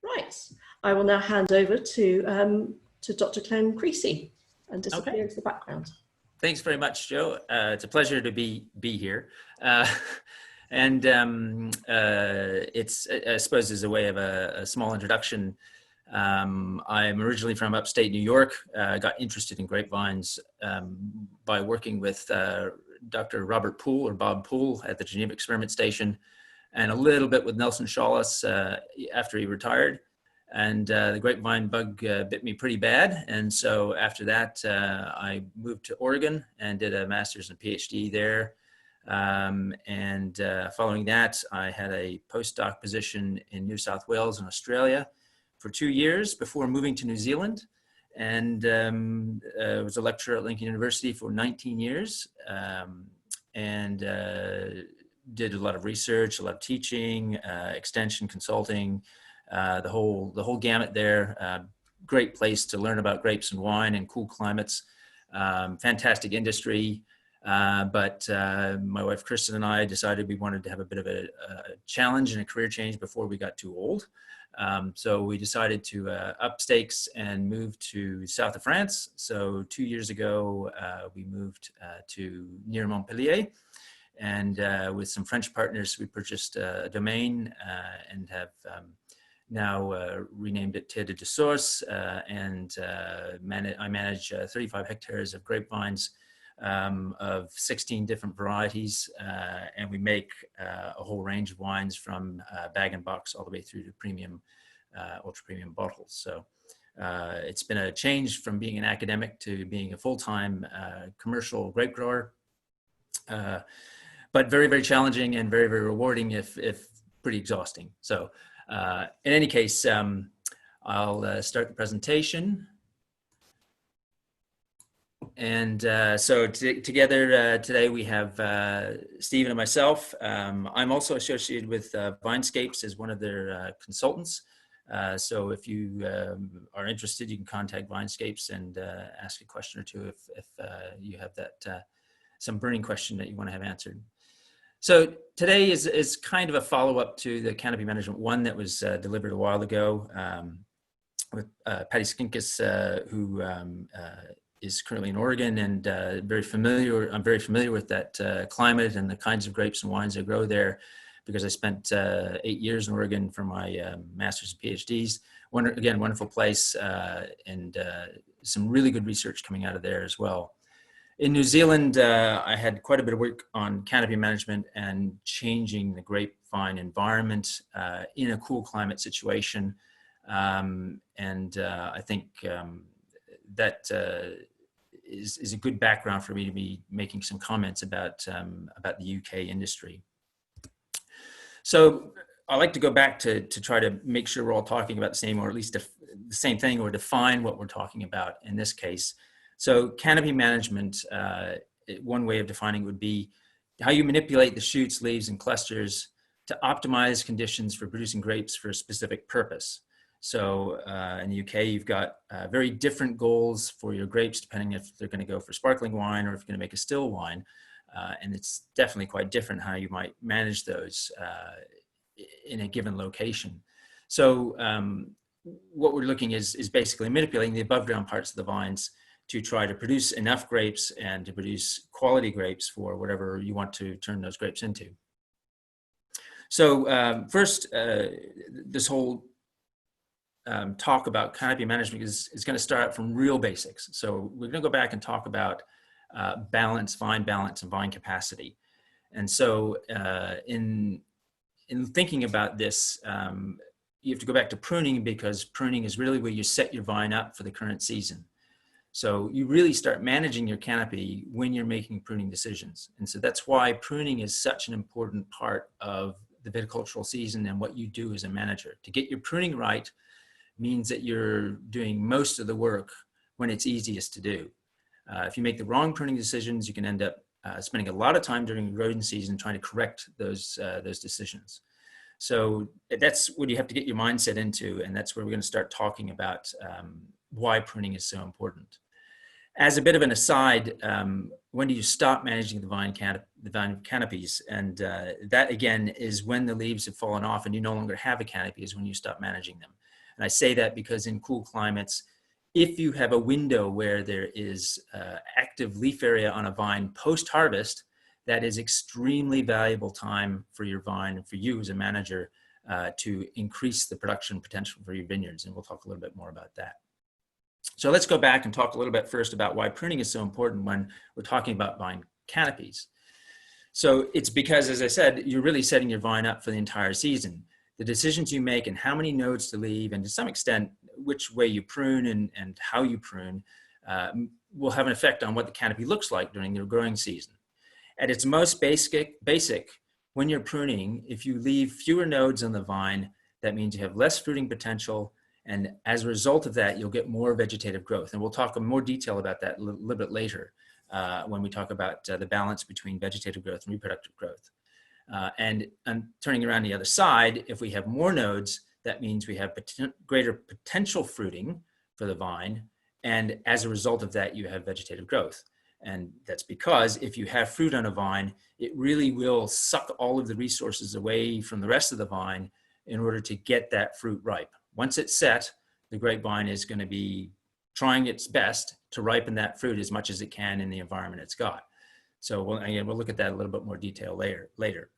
Right, I will now hand over to Dr. Glenn Creasy and disappear into the background. Thanks very much, Joe. It's a pleasure to be here. It's, I suppose, as a way of a small introduction, I'm originally from upstate New York. Got interested in grapevines by working with Dr. Robert Poole, or Bob Poole, at the Geneva Experiment Station, and a little bit with Nelson Shawless after he retired. And the grapevine bug bit me pretty bad. And so after that, I moved to Oregon and did a master's and PhD there. Following that, I had a postdoc position in New South Wales in Australia for 2 years before moving to New Zealand. And was a lecturer at Lincoln University for 19 years. Did a lot of research, a lot of teaching, extension, consulting, the whole gamut there. Great place to learn about grapes and wine in cool climates. Fantastic industry. But my wife Kristen and I decided we wanted to have a bit of a challenge and a career change before we got too old. So we decided to up stakes and move to south of France. So 2 years ago, we moved to near Montpellier. And with some French partners, we purchased a domain and have now renamed it Terre de Source. I manage 35 hectares of grapevines of 16 different varieties. And we make a whole range of wines from bag and box all the way through to premium, ultra premium bottles. So it's been a change from being an academic to being a full-time commercial grape grower. But very, very challenging and very, very rewarding, if pretty exhausting. So in any case, I'll start the presentation. And so together today we have Stephen and myself. I'm also associated with Vinescapes as one of their consultants. So if you are interested, you can contact Vinescapes and ask a question or two if you have that some burning question that you want to have answered. So today is kind of a follow-up to the Canopy Management 1 that was delivered a while ago with Patty Skinkis, who is currently in Oregon and I'm very familiar with that climate and the kinds of grapes and wines that grow there, because I spent 8 years in Oregon for my master's and PhDs. Again, wonderful place and some really good research coming out of there as well. In New Zealand, I had quite a bit of work on canopy management and changing the grapevine environment in a cool climate situation. I think that is a good background for me to be making some comments about the UK industry. So I like to go back to try to make sure we're all talking about the same, or at least the same thing, or define what we're talking about in this case. So canopy management, one way of defining it would be how you manipulate the shoots, leaves, and clusters to optimize conditions for producing grapes for a specific purpose. So in the UK, you've got very different goals for your grapes, depending if they're going to go for sparkling wine or if you're going to make a still wine. And it's definitely quite different how you might manage those in a given location. So what we're looking is basically manipulating the above ground parts of the vines to try to produce enough grapes and to produce quality grapes for whatever you want to turn those grapes into. So first, this whole talk about canopy management is going to start from real basics. So we're going to go back and talk about vine balance, and vine capacity. And so in thinking about this, you have to go back to pruning, because pruning is really where you set your vine up for the current season. So you really start managing your canopy when you're making pruning decisions. And so that's why pruning is such an important part of the viticultural season and what you do as a manager. To get your pruning right means that you're doing most of the work when it's easiest to do. If you make the wrong pruning decisions, you can end up spending a lot of time during the growing season trying to correct those decisions. So that's what you have to get your mindset into, and that's where we're going to start talking about why pruning is so important. As a bit of an aside, when do you stop managing the vine canopies? And that again is when the leaves have fallen off and you no longer have a canopy, is when you stop managing them. And I say that because in cool climates, if you have a window where there is active leaf area on a vine post-harvest, that is extremely valuable time for your vine and for you as a manager to increase the production potential for your vineyards. And we'll talk a little bit more about that. So let's go back and talk a little bit first about why pruning is so important when we're talking about vine canopies. So it's because, as I said, you're really setting your vine up for the entire season. The decisions you make and how many nodes to leave, and to some extent, which way you prune and how you prune, will have an effect on what the canopy looks like during the growing season. At its most basic, when you're pruning, if you leave fewer nodes on the vine, that means you have less fruiting potential, and as a result of that, you'll get more vegetative growth. And we'll talk in more detail about that a little bit later when we talk about the balance between vegetative growth and reproductive growth. And turning around the other side, if we have more nodes, that means we have greater potential fruiting for the vine. And as a result of that, you have vegetative growth. And that's because if you have fruit on a vine, it really will suck all of the resources away from the rest of the vine in order to get that fruit ripe. Once it's set, the grapevine is going to be trying its best to ripen that fruit as much as it can in the environment it's got. So we'll look at that in a little bit more detail later.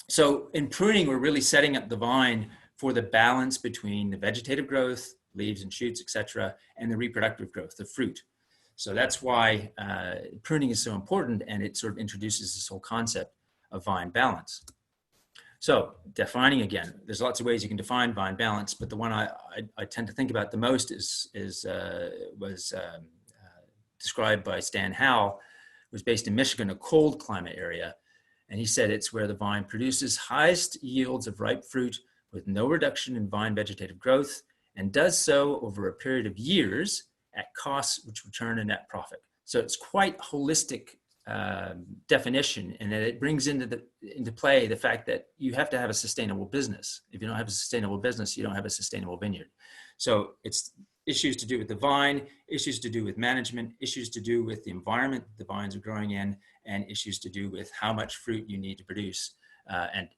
So in pruning, we're really setting up the vine for the balance between the vegetative growth, leaves and shoots, etc., and the reproductive growth, the fruit. So that's why pruning is so important, and it sort of introduces this whole concept of vine balance. So defining again, there's lots of ways you can define vine balance, but the one I tend to think about the most was described by Stan Howell, who was based in Michigan, a cold climate area. And he said it's where the vine produces highest yields of ripe fruit with no reduction in vine vegetative growth, and does so over a period of years at costs which return a net profit. So it's quite holistic definition, and that it brings into play the fact that you have to have a sustainable business. If you don't have a sustainable business, you don't have a sustainable vineyard. So it's issues to do with the vine, issues to do with management, issues to do with the environment the vines are growing in, and issues to do with how much fruit you need to produce and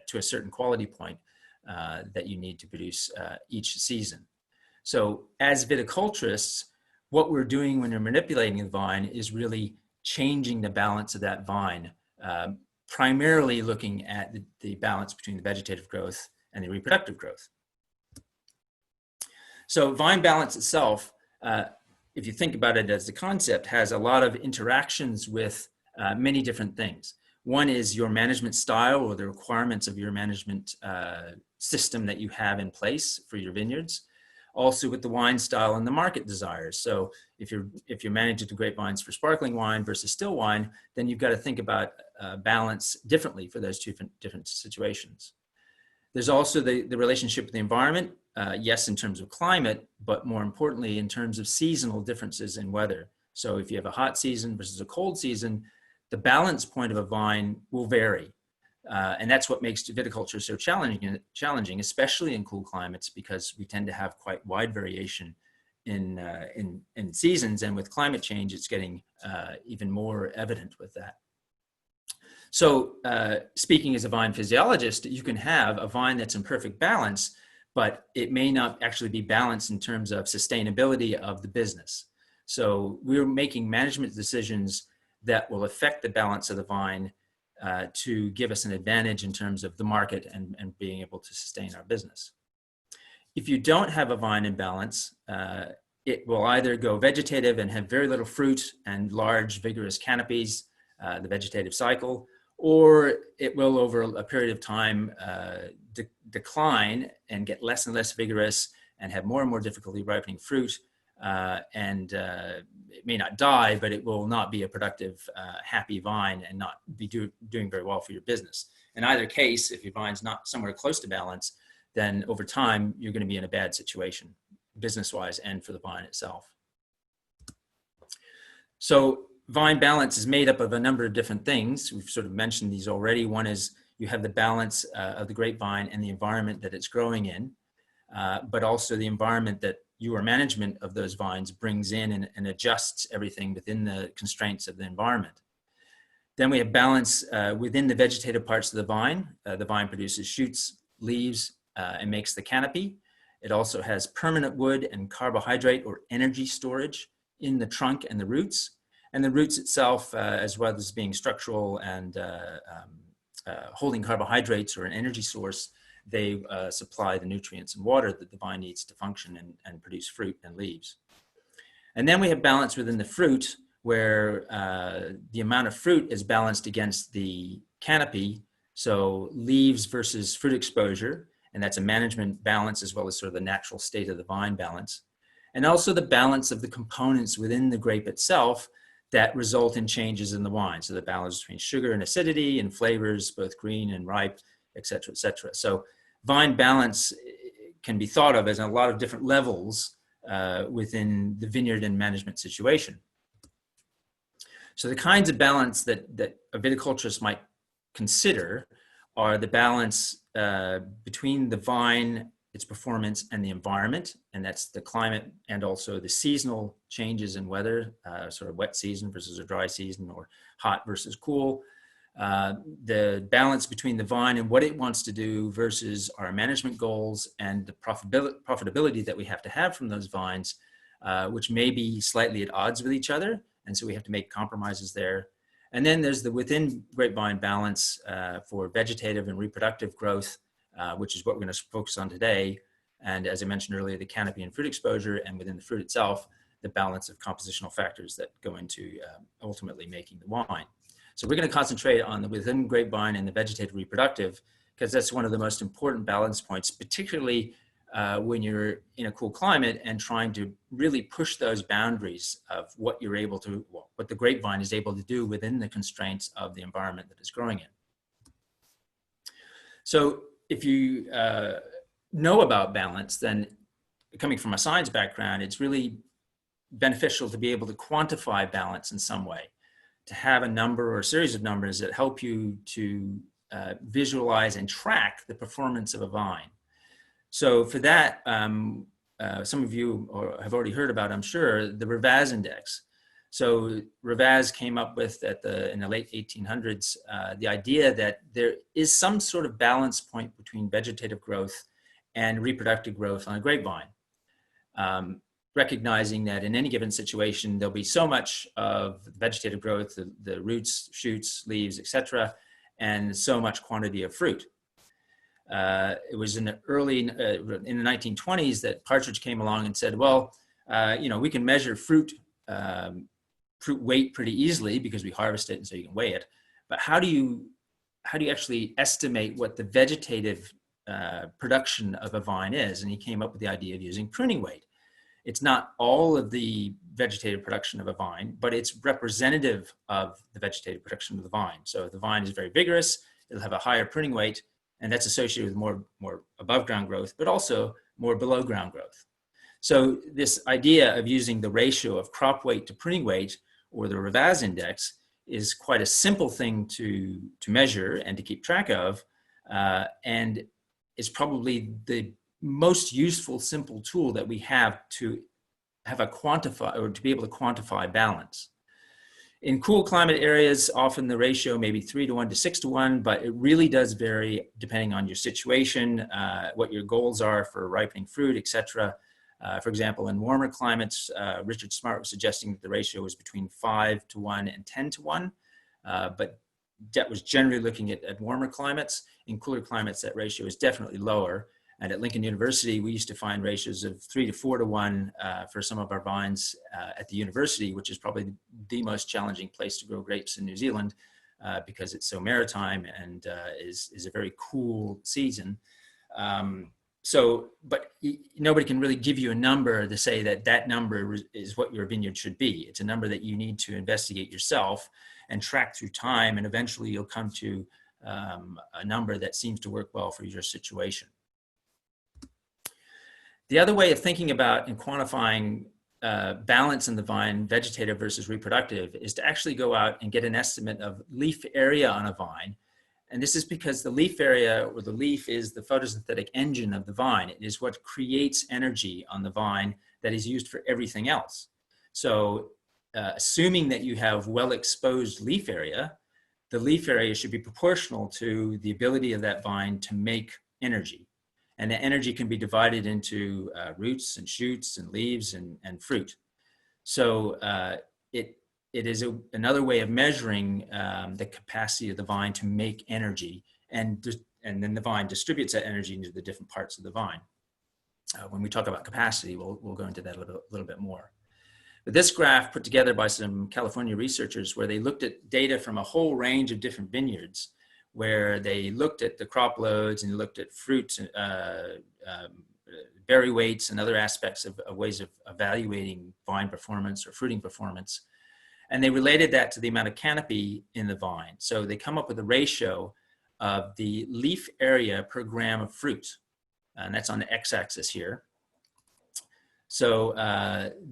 to a certain quality point that you need to produce each season. So as viticulturists, what we're doing when we're manipulating the vine is really changing the balance of that vine, primarily looking at the balance between the vegetative growth and the reproductive growth. So vine balance itself, if you think about it as a concept, has a lot of interactions with many different things. One is your management style, or the requirements of your management system that you have in place for your vineyards. Also with the wine style and the market desires. So if you're managing the grapevines for sparkling wine versus still wine, then you've got to think about balance differently for those two different situations. There's also the relationship with the environment, yes, in terms of climate, but more importantly, in terms of seasonal differences in weather. So if you have a hot season versus a cold season, the balance point of a vine will vary. And that's what makes viticulture so challenging, especially in cool climates, because we tend to have quite wide variation in seasons. And with climate change, it's getting even more evident with that. So speaking as a vine physiologist, you can have a vine that's in perfect balance, but it may not actually be balanced in terms of sustainability of the business. So we're making management decisions that will affect the balance of the vine to give us an advantage in terms of the market and being able to sustain our business. If you don't have a vine in balance, it will either go vegetative and have very little fruit and large, vigorous canopies, the vegetative cycle, or it will, over a period of time, decline and get less and less vigorous and have more and more difficulty ripening fruit. And it may not die, but it will not be a productive, happy vine and not be doing very well for your business. In either case, if your vine's not somewhere close to balance, then over time, you're going to be in a bad situation, business-wise and for the vine itself. So vine balance is made up of a number of different things. We've sort of mentioned these already. One is you have the balance of the grapevine and the environment that it's growing in, but also the environment that your management of those vines brings in and adjusts everything within the constraints of the environment. Then we have balance within the vegetative parts of the vine. The vine produces shoots, leaves, and makes the canopy. It also has permanent wood and carbohydrate or energy storage in the trunk and the roots. And the roots itself, as well as being structural and holding carbohydrates or an energy source, they supply the nutrients and water that the vine needs to function and produce fruit and leaves. And then we have balance within the fruit, where the amount of fruit is balanced against the canopy. So leaves versus fruit exposure, and that's a management balance as well as sort of the natural state of the vine balance. And also the balance of the components within the grape itself that result in changes in the wine. So the balance between sugar and acidity and flavors, both green and ripe, et cetera, et cetera. So vine balance can be thought of as a lot of different levels within the vineyard and management situation. So the kinds of balance that a viticulturist might consider are the balance between the vine, its performance, and the environment, and that's the climate and also the seasonal changes in weather, sort of wet season versus a dry season, or hot versus cool. The balance between the vine and what it wants to do versus our management goals and the profitability that we have to have from those vines, which may be slightly at odds with each other. And so we have to make compromises there. And then there's the within grapevine balance for vegetative and reproductive growth, which is what we're going to focus on today. And as I mentioned earlier, the canopy and fruit exposure, and within the fruit itself, the balance of compositional factors that go into ultimately making the wine. So we're going to concentrate on the within grapevine and the vegetative reproductive, because that's one of the most important balance points, particularly when you're in a cool climate and trying to really push those boundaries of what you're able to, what the grapevine is able to do within the constraints of the environment that it's growing in. So if you know about balance, then coming from a science background, it's really beneficial to be able to quantify balance in some way, to have a number or a series of numbers that help you to visualize and track the performance of a vine. So for that, some of you have already heard about, I'm sure, the Rivaz index. So Rivaz came up with in the late 1800s the idea that there is some sort of balance point between vegetative growth and reproductive growth on a grapevine, recognizing that in any given situation there'll be so much of vegetative growth, the roots, shoots, leaves, etc., and so much quantity of fruit. It was in the in the 1920s that Partridge came along and said, well, we can measure fruit weight pretty easily because we harvest it and so you can weigh it. But how do you actually estimate what the vegetative production of a vine is? And he came up with the idea of using pruning weight. It's not all of the vegetative production of a vine, but it's representative of the vegetative production of the vine. So if the vine is very vigorous, it'll have a higher pruning weight, and that's associated with more above ground growth, but also more below ground growth. So this idea of using the ratio of crop weight to pruning weight, or the Rivaz index, is quite a simple thing to measure and to keep track of, and is probably the most useful simple tool that we have to have to be able to quantify balance. In cool climate areas, often the ratio may be 3:1 to 6:1, but it really does vary depending on your situation, what your goals are for ripening fruit, etc. For example, in warmer climates, Richard Smart was suggesting that the ratio was between 5:1 and 10:1, but that was generally looking at warmer climates. In cooler climates, that ratio is definitely lower. And at Lincoln University, we used to find ratios of 3 to 4 to 1 for some of our vines at the university, which is probably the most challenging place to grow grapes in New Zealand because it's so maritime and is a very cool season. But nobody can really give you a number to say that number is what your vineyard should be. It's a number that you need to investigate yourself and track through time, and eventually you'll come to a number that seems to work well for your situation. The other way of thinking about and quantifying balance in the vine, vegetative versus reproductive, is to actually go out and get an estimate of leaf area on a vine. And this is because the leaf area, or the leaf, is the photosynthetic engine of the vine. It is what creates energy on the vine that is used for everything else. So assuming that you have well-exposed leaf area, the leaf area should be proportional to the ability of that vine to make energy. And the energy can be divided into roots and shoots and leaves and fruit. So it is another way of measuring the capacity of the vine to make energy, and then the vine distributes that energy into the different parts of the vine. When we talk about capacity, we'll go into that a little bit more. But this graph put together by some California researchers, where they looked at data from a whole range of different vineyards, where they looked at the crop loads and looked at fruit, berry weights, and other aspects of ways of evaluating vine performance or fruiting performance. And they related that to the amount of canopy in the vine. So they come up with a ratio of the leaf area per gram of fruit. And that's on the x-axis here. So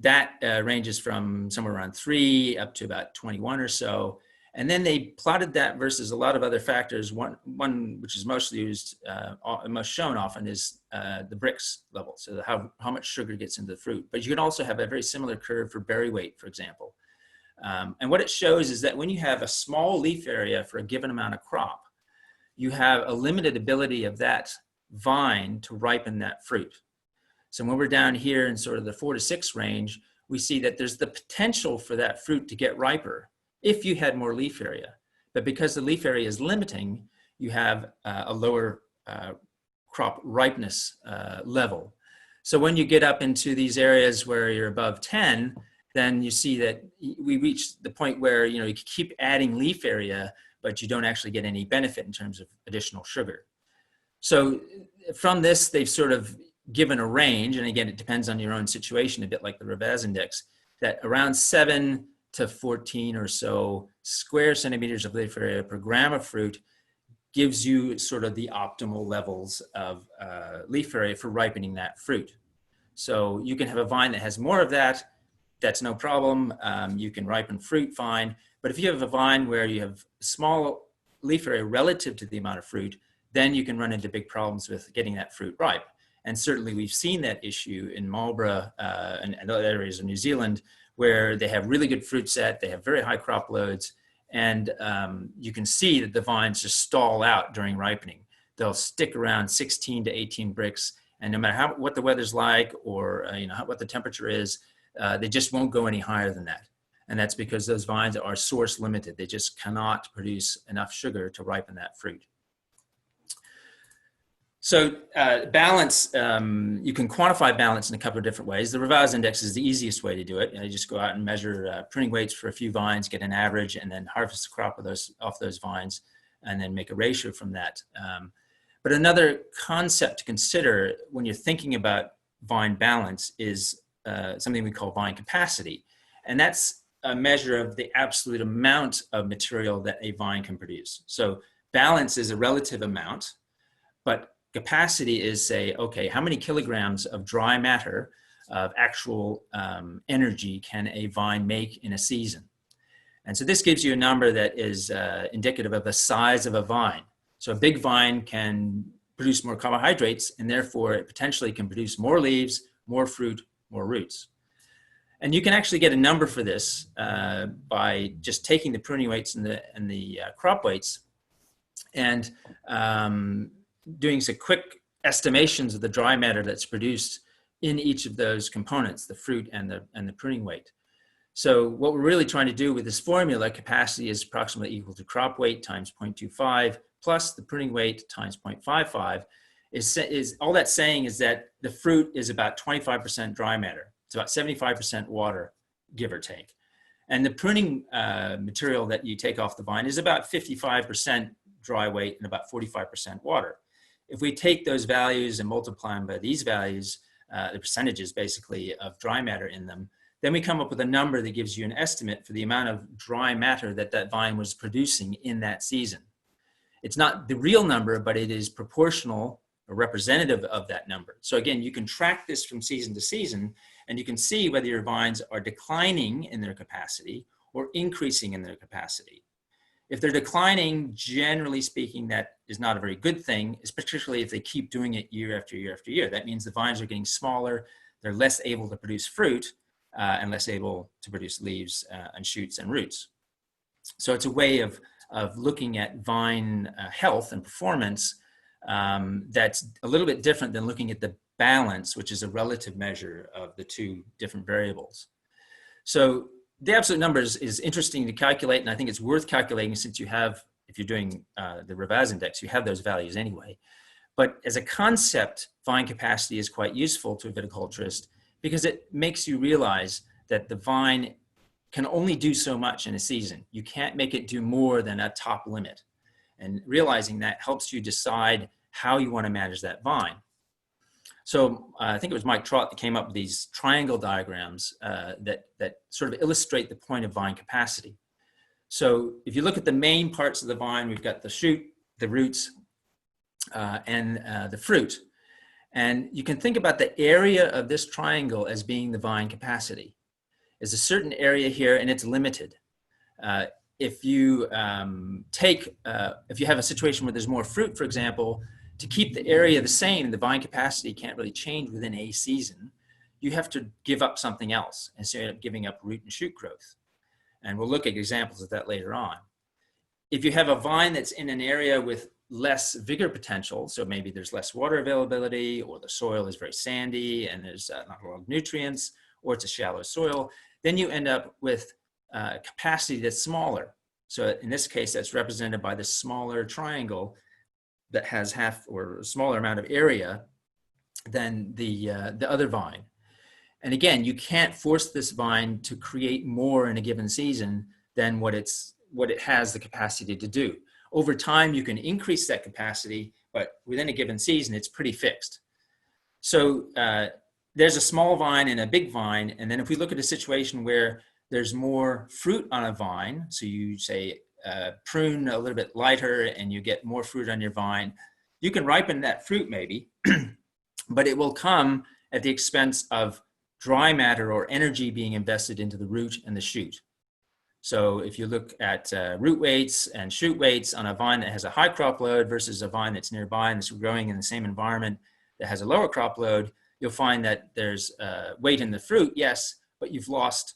that ranges from somewhere around 3 up to about 21 or so. And then they plotted that versus a lot of other factors. One which is most used, most shown often, is the Brix level. So how much sugar gets into the fruit. But you can also have a very similar curve for berry weight, for example. And what it shows is that when you have a small leaf area for a given amount of crop, you have a limited ability of that vine to ripen that fruit. So when we're down here in sort of the 4 to 6 range, we see that there's the potential for that fruit to get riper if you had more leaf area. But because the leaf area is limiting, you have a lower crop ripeness level. So when you get up into these areas where you're above 10, then you see that we reach the point where, you know, you keep adding leaf area, but you don't actually get any benefit in terms of additional sugar. So from this, they've sort of given a range, and again, it depends on your own situation, a bit like the Ravaz index, that around 7 to 14 or so square centimeters of leaf area per gram of fruit gives you sort of the optimal levels of leaf area for ripening that fruit. So you can have a vine that has more of that, that's no problem. You can ripen fruit fine. But if you have a vine where you have small leaf area relative to the amount of fruit, then you can run into big problems with getting that fruit ripe. And certainly we've seen that issue in Marlborough and other areas of New Zealand, where they have really good fruit set, they have very high crop loads, and you can see that the vines just stall out during ripening. They'll stick around 16 to 18 Brix, and no matter what the weather's like or what the temperature is, they just won't go any higher than that. And that's because those vines are source limited. They just cannot produce enough sugar to ripen that fruit. So balance, you can quantify balance in a couple of different ways. The Ravaz index is the easiest way to do it. You just go out and measure pruning weights for a few vines, get an average, and then harvest the crop off those vines, and then make a ratio from that. But another concept to consider when you're thinking about vine balance is something we call vine capacity. And that's a measure of the absolute amount of material that a vine can produce. So balance is a relative amount, but capacity is, say, okay, how many kilograms of dry matter of actual energy can a vine make in a season? And so this gives you a number that is indicative of the size of a vine. So a big vine can produce more carbohydrates, and therefore it potentially can produce more leaves, more fruit, more roots. And you can actually get a number for this by just taking the pruning weights and the crop weights and doing some quick estimations of the dry matter that's produced in each of those components, the fruit and the pruning weight. So what we're really trying to do with this formula, capacity is approximately equal to crop weight times 0.25 plus the pruning weight times 0.55, is all that's saying is that the fruit is about 25% dry matter. It's about 75% water, give or take. And the pruning material that you take off the vine is about 55% dry weight and about 45% water. If we take those values and multiply them by these values, the percentages basically of dry matter in them, then we come up with a number that gives you an estimate for the amount of dry matter that vine was producing in that season. It's not the real number, but it is proportional or representative of that number. So again, you can track this from season to season, and you can see whether your vines are declining in their capacity or increasing in their capacity. If they're declining, generally speaking, that is not a very good thing, particularly if they keep doing it year after year after year. That means the vines are getting smaller, they're less able to produce fruit, and less able to produce leaves and shoots and roots. So it's a way of looking at vine health and performance that's a little bit different than looking at the balance, which is a relative measure of the two different variables. So the absolute numbers is interesting to calculate, and I think it's worth calculating since you have, if you're doing the Revaz index, you have those values anyway. But as a concept, vine capacity is quite useful to a viticulturist because it makes you realize that the vine can only do so much in a season. You can't make it do more than a top limit. And realizing that helps you decide how you want to manage that vine. So I think it was Mike Trott that came up with these triangle diagrams that sort of illustrate the point of vine capacity. So if you look at the main parts of the vine, we've got the shoot, the roots, and the fruit. And you can think about the area of this triangle as being the vine capacity. There's a certain area here and it's limited. If you if you have a situation where there's more fruit, for example, to keep the area the same, the vine capacity can't really change within a season. You have to give up something else and so you end up giving up root and shoot growth. And we'll look at examples of that later on. If you have a vine that's in an area with less vigor potential, so maybe there's less water availability, or the soil is very sandy and there's not a lot of nutrients, or it's a shallow soil, then you end up with a capacity that's smaller. So in this case, that's represented by the smaller triangle that has half or a smaller amount of area than the other vine. And again, you can't force this vine to create more in a given season than what it has the capacity to do. Over time, you can increase that capacity, but within a given season, it's pretty fixed. So there's a small vine and a big vine. And then if we look at a situation where there's more fruit on a vine, so you say prune a little bit lighter and you get more fruit on your vine, you can ripen that fruit maybe, but it will come at the expense of dry matter or energy being invested into the root and the shoot. So if you look at root weights and shoot weights on a vine that has a high crop load versus a vine that's nearby and that's growing in the same environment that has a lower crop load, you'll find that there's weight in the fruit, yes, but you've lost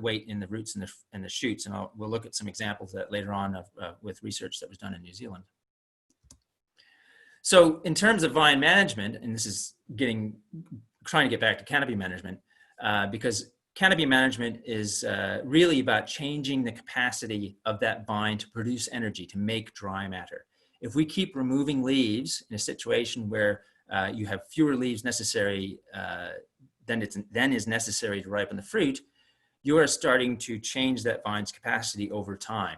weight in the roots and the shoots. And we'll look at some examples of that later on with research that was done in New Zealand. So in terms of vine management, and this is trying to get back to canopy management, because canopy management is really about changing the capacity of that vine to produce energy, to make dry matter. If we keep removing leaves in a situation where you have fewer leaves necessary than is necessary to ripen the fruit, you are starting to change that vine's capacity over time.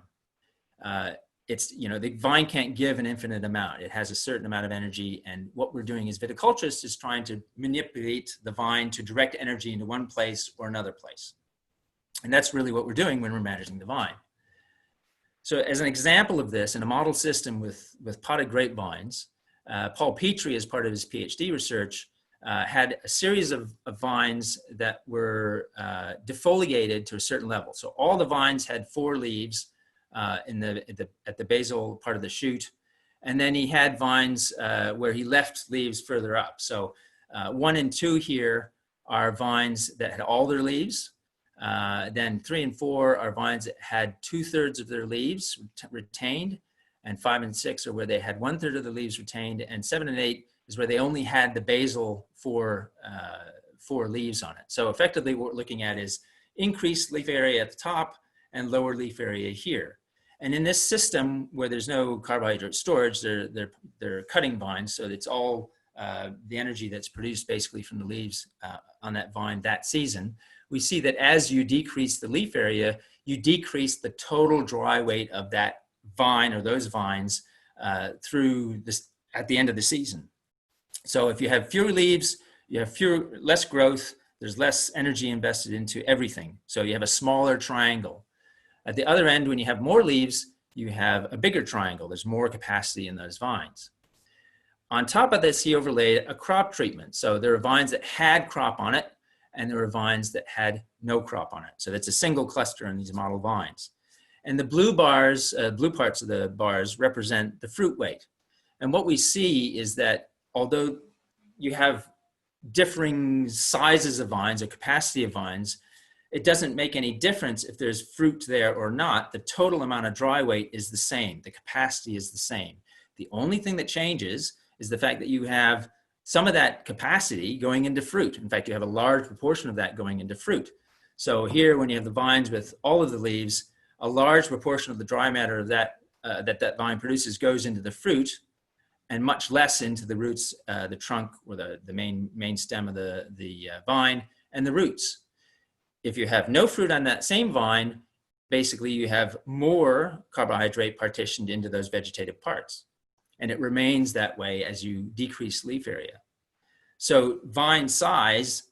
The vine can't give an infinite amount. It has a certain amount of energy, and what we're doing as viticulturists is trying to manipulate the vine to direct energy into one place or another place. And that's really what we're doing when we're managing the vine. So as an example of this, in a model system with potted grapevines, Paul Petrie, as part of his PhD research, had a series of vines that were defoliated to a certain level. So all the vines had 4 leaves at the basal part of the shoot. And then he had vines where he left leaves further up. So 1 and 2 here are vines that had all their leaves. Then 3 and 4 are vines that had 2/3 of their leaves retained. And 5 and 6 are where they had 1/3 of the leaves retained. And 7 and 8 is where they only had the basal 4 leaves on it. So effectively what we're looking at is increased leaf area at the top and lower leaf area here. And in this system where there's no carbohydrate storage, they're cutting vines, so it's all the energy that's produced basically from the leaves on that vine that season. We see that as you decrease the leaf area, you decrease the total dry weight of that vine or those vines through this at the end of the season. So if you have fewer leaves, you have less growth, there's less energy invested into everything. So you have a smaller triangle. At the other end, when you have more leaves, you have a bigger triangle. There's more capacity in those vines. On top of this, he overlaid a crop treatment. So there are vines that had crop on it, and there are vines that had no crop on it. So that's a single cluster in these model vines. And the blue bars, blue parts of the bars represent the fruit weight. And what we see is that although you have differing sizes of vines or capacity of vines, it doesn't make any difference if there's fruit there or not. The total amount of dry weight is the same. The capacity is the same. The only thing that changes is the fact that you have some of that capacity going into fruit. In fact, you have a large proportion of that going into fruit. So here, when you have the vines with all of the leaves, a large proportion of the dry matter of that that vine produces goes into the fruit, and much less into the roots, the trunk, or the main stem of the vine, and the roots. If you have no fruit on that same vine, basically you have more carbohydrate partitioned into those vegetative parts. And it remains that way as you decrease leaf area. So vine size,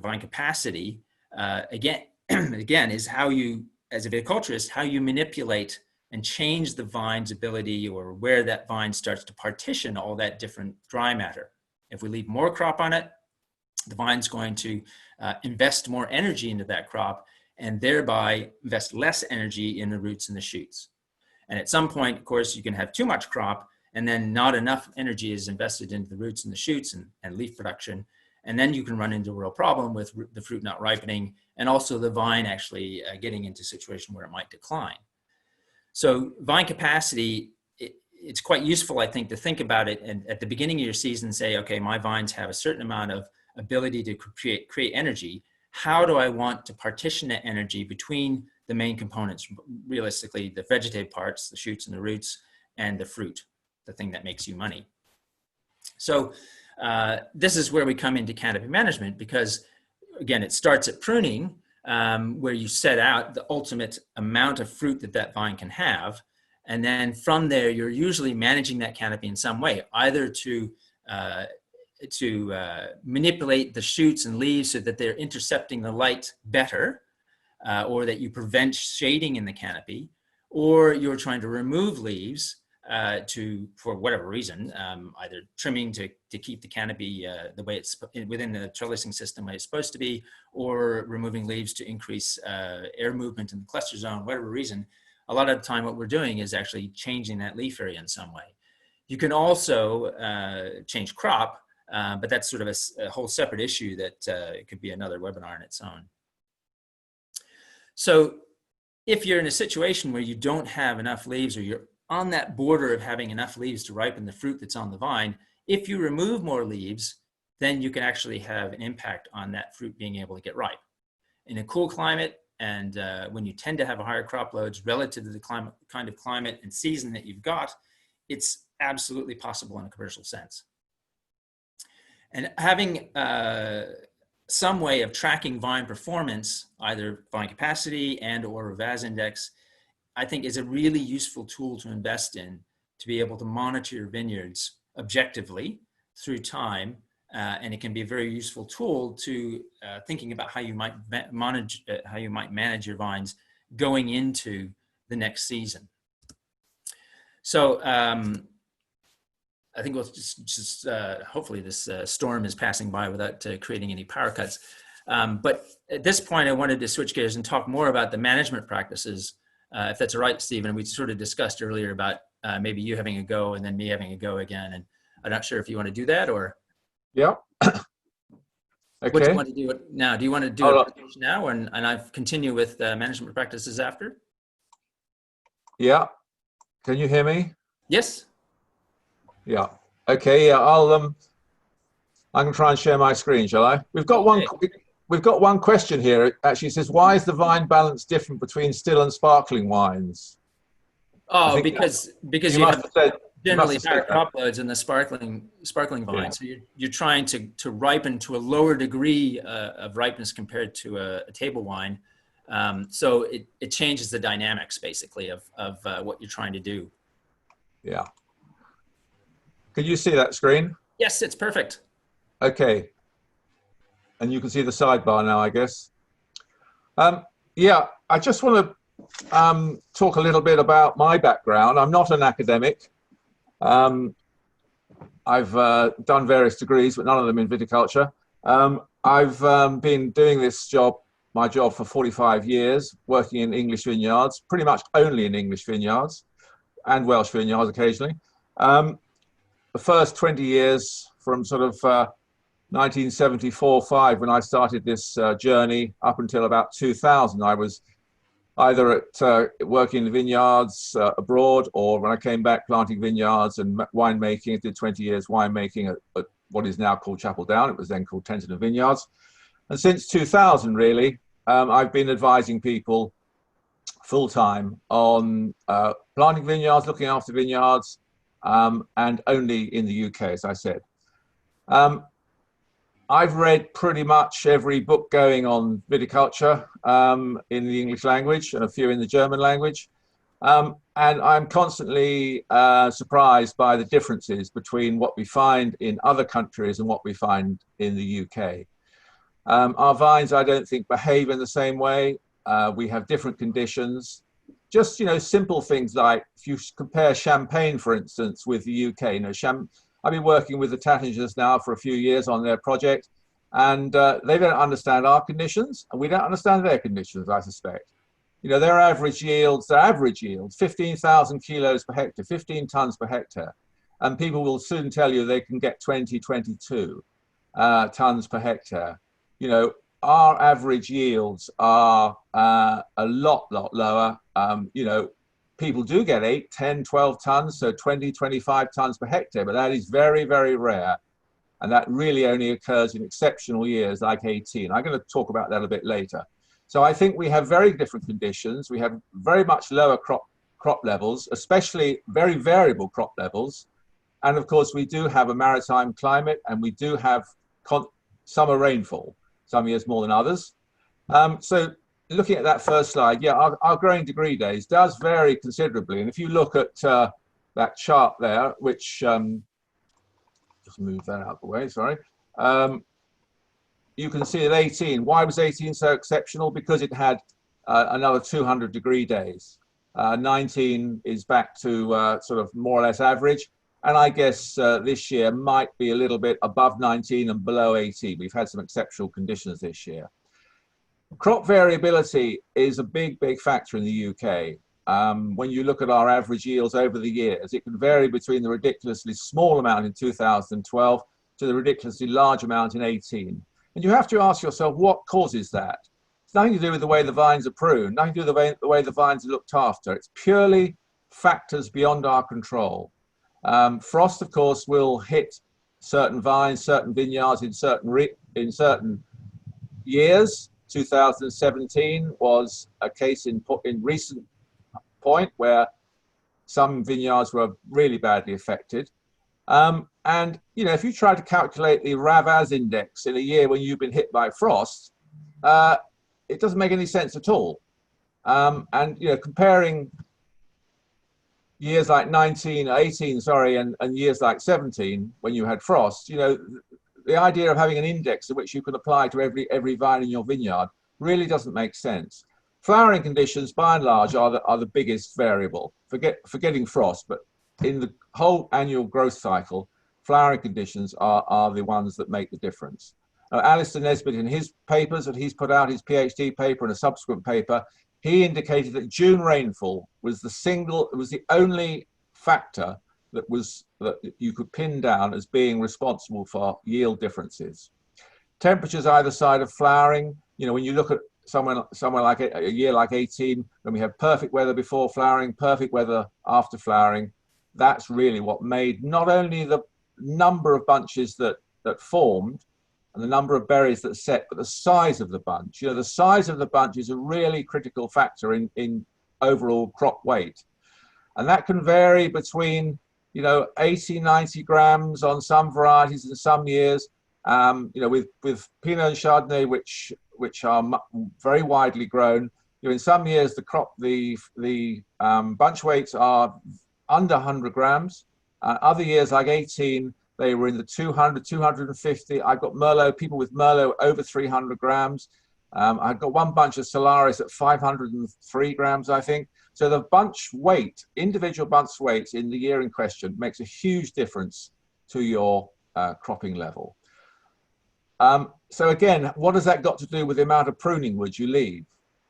vine capacity, again, is how you, as a viticulturist, how you manipulate and change the vine's ability, or where that vine starts to partition all that different dry matter. If we leave more crop on it, the vine's going to invest more energy into that crop, and thereby invest less energy in the roots and the shoots. And at some point, of course, you can have too much crop, and then not enough energy is invested into the roots and the shoots and leaf production. And then you can run into a real problem with the fruit not ripening, and also the vine actually getting into a situation where it might decline. So vine capacity, it's quite useful, I think, to think about it and at the beginning of your season say, okay, my vines have a certain amount of ability to create energy. How do I want to partition that energy between the main components, realistically, the vegetative parts, the shoots and the roots, and the fruit, the thing that makes you money? So this is where we come into canopy management, because again, it starts at pruning, where you set out the ultimate amount of fruit that vine can have. And then from there, you're usually managing that canopy in some way, either to manipulate the shoots and leaves so that they're intercepting the light better, or that you prevent shading in the canopy, or you're trying to remove leaves for whatever reason, either trimming to keep the canopy the way it's within the trellising system the way it's supposed to be, or removing leaves to increase air movement in the cluster zone, whatever reason. A lot of the time what we're doing is actually changing that leaf area in some way. You can also change crop, but that's sort of a whole separate issue that could be another webinar on its own. So if you're in a situation where you don't have enough leaves, or you're on that border of having enough leaves to ripen the fruit that's on the vine, if you remove more leaves, then you can actually have an impact on that fruit being able to get ripe. In a cool climate, and when you tend to have higher crop loads relative to the kind of climate and season that you've got, it's absolutely possible in a commercial sense. And having some way of tracking vine performance, either vine capacity and or VAS index, I think is a really useful tool to invest in, to be able to monitor your vineyards objectively through time. And it can be a very useful tool to thinking about how you might manage your vines going into the next season. So I think we'll just hopefully this storm is passing by without creating any power cuts. But at this point, I wanted to switch gears and talk more about the management practices, if that's all right, Stephen. We sort of discussed earlier about maybe you having a go and then me having a go again. And I'm not sure if you want to do that or. Yeah. Okay. What do you want to do now? Do you want to do a presentation now and I continue with management practices after? Yeah. Can you hear me? Yes. Yeah. Okay. Yeah. I can try and share my screen, shall I? We've got one question here. It actually says, why is the vine balance different between still and sparkling wines? Oh, because you have generally higher crop loads in the sparkling vine. Yeah. So you're trying to ripen to a lower degree of ripeness compared to a table wine. So it changes the dynamics basically of what you're trying to do. Yeah. Can you see that screen? Yes, it's perfect. Okay. And you can see the sidebar now, I guess. Yeah, I just want to talk a little bit about my background. I'm not an academic. I've done various degrees, but none of them in viticulture. I've been doing my job for 45 years, working in English vineyards, pretty much only in English vineyards, and Welsh vineyards occasionally. The first 20 years from sort of 1974-5, when I started this journey, up until about 2000, I was either at working in the vineyards abroad, or when I came back planting vineyards and winemaking. I did 20 years winemaking at what is now called Chapel Down. It was then called Tenterden Vineyards. And since 2000, really, I've been advising people full-time on planting vineyards, looking after vineyards, and only in the UK, as I said. I've read pretty much every book going on viticulture in the English language and a few in the German language. And I'm constantly surprised by the differences between what we find in other countries and what we find in the UK. Our vines, I don't think, behave in the same way. We have different conditions. Just, simple things like if you compare Champagne, for instance, with the UK, I've been working with the Tattingers now for a few years on their project, and they don't understand our conditions, and we don't understand their conditions, I suspect. Their average yields, 15,000 kilos per hectare, 15 tons per hectare. And people will soon tell you they can get 22 tons per hectare. Our average yields are a lot lower. People do get 8, 10, 12 tons, so 20, 25 tons per hectare, but that is very, very rare. And that really only occurs in exceptional years like 18. I'm going to talk about that a bit later. So I think we have very different conditions. We have very much lower crop levels, especially very variable crop levels. And of course, we do have a maritime climate, and we do have summer rainfall, some years more than others. So looking at that first slide, yeah, our growing degree days does vary considerably. And if you look at that chart there, which, just move that out of the way, sorry. You can see at 18, why was 18 so exceptional? Because it had another 200 degree days. 19 is back to sort of more or less average. And I guess this year might be a little bit above 19 and below 18. We've had some exceptional conditions this year. Crop variability is a big factor in the UK. When you look at our average yields over the years, it can vary between the ridiculously small amount in 2012 to the ridiculously large amount in 18. And you have to ask yourself, what causes that? It's nothing to do with the way the vines are pruned, nothing to do with the way the vines are looked after. It's purely factors beyond our control. Frost, of course, will hit certain vines, certain vineyards in certain years. 2017 was a case in recent point where some vineyards were really badly affected. And if you try to calculate the Ravaz index in a year when you've been hit by frost, it doesn't make any sense at all. And comparing years like 18, sorry, and years like 17 when you had frost, the idea of having an index in which you can apply to every vine in your vineyard really doesn't make sense. Flowering conditions, by and large, are the biggest variable. Forgetting frost, but in the whole annual growth cycle, flowering conditions are the ones that make the difference. Alistair Nesbitt, in his papers that he's put out, his PhD paper and a subsequent paper, he indicated that June rainfall was the only factor that you could pin down as being responsible for yield differences. Temperatures either side of flowering, when you look at somewhere like a year like 18, when we have perfect weather before flowering, perfect weather after flowering, that's really what made not only the number of bunches that formed and the number of berries that set, but the size of the bunch. The size of the bunch is a really critical factor in overall crop weight. And that can vary between 80, 90 grams on some varieties in some years, with Pinot and Chardonnay, which are very widely grown. In some years, the bunch weights are under 100 grams. Other years, like 18, they were in the 200, 250. I've got Merlot, people with Merlot over 300 grams. I've got one bunch of Solaris at 503 grams, I think. So the bunch weight, individual bunch weights in the year in question makes a huge difference to your cropping level. So again, what has that got to do with the amount of pruning wood you leave?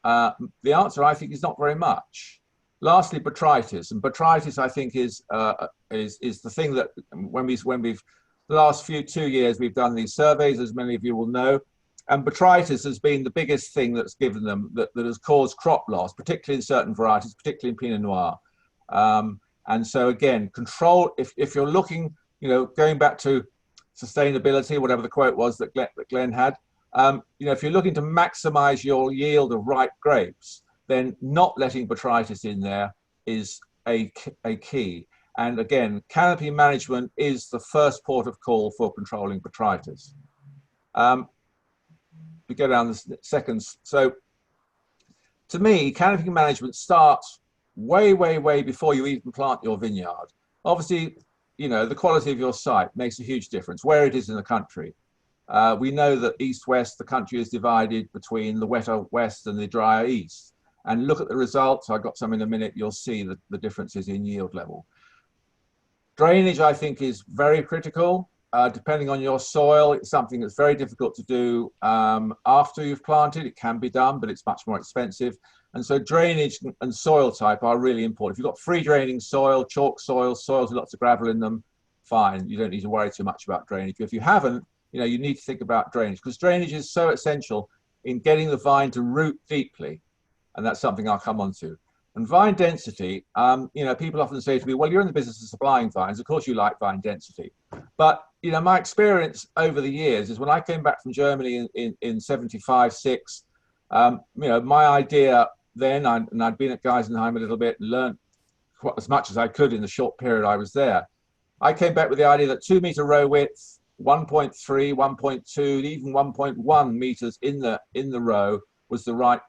The answer, I think, is not very much. Lastly, botrytis, and botrytis, I think, is the thing that when we've the last 2 years we've done these surveys, as many of you will know, And botrytis has been the biggest thing that's given them, that has caused crop loss, particularly in certain varieties, particularly in Pinot Noir. And so again, control, if you're looking, you know, going back to sustainability, whatever the quote was that Glenn had, you know, if you're looking to maximize your yield of ripe grapes, then not letting botrytis in there is a key. And again, canopy management is the first port of call for controlling botrytis. We go down the seconds. So to me, canopy management starts way, way, way before you even plant your vineyard. Obviously, you know, the quality of your site makes a huge difference, where it is in the country. We know that east-west, the country is divided between the wetter west and the drier east. And look at the results. I've got some in a minute. You'll see the differences in yield level. Drainage, I think, is very critical. Depending on your soil, it's something that's very difficult to do after you've planted. It can be done, but it's much more expensive. And so drainage and soil type are really important. If you've got free draining soil, chalk soil, soils with lots of gravel in them, fine. You don't need to worry too much about drainage. But if you haven't, you know, you need to think about drainage, because drainage is so essential in getting the vine to root deeply. And that's something I'll come on to. And vine density, you know, people often say to me, well, you're in the business of supplying vines. Of course you like vine density. But, you know, my experience over the years is when I came back from Germany in 75, 6, you know, my idea then, and I'd been at Geisenheim a little bit and learned as much as I could in the short period I was there. I came back with the idea that 2 meter row width, 1.3, 1.2, even 1.1 meters in the row was the right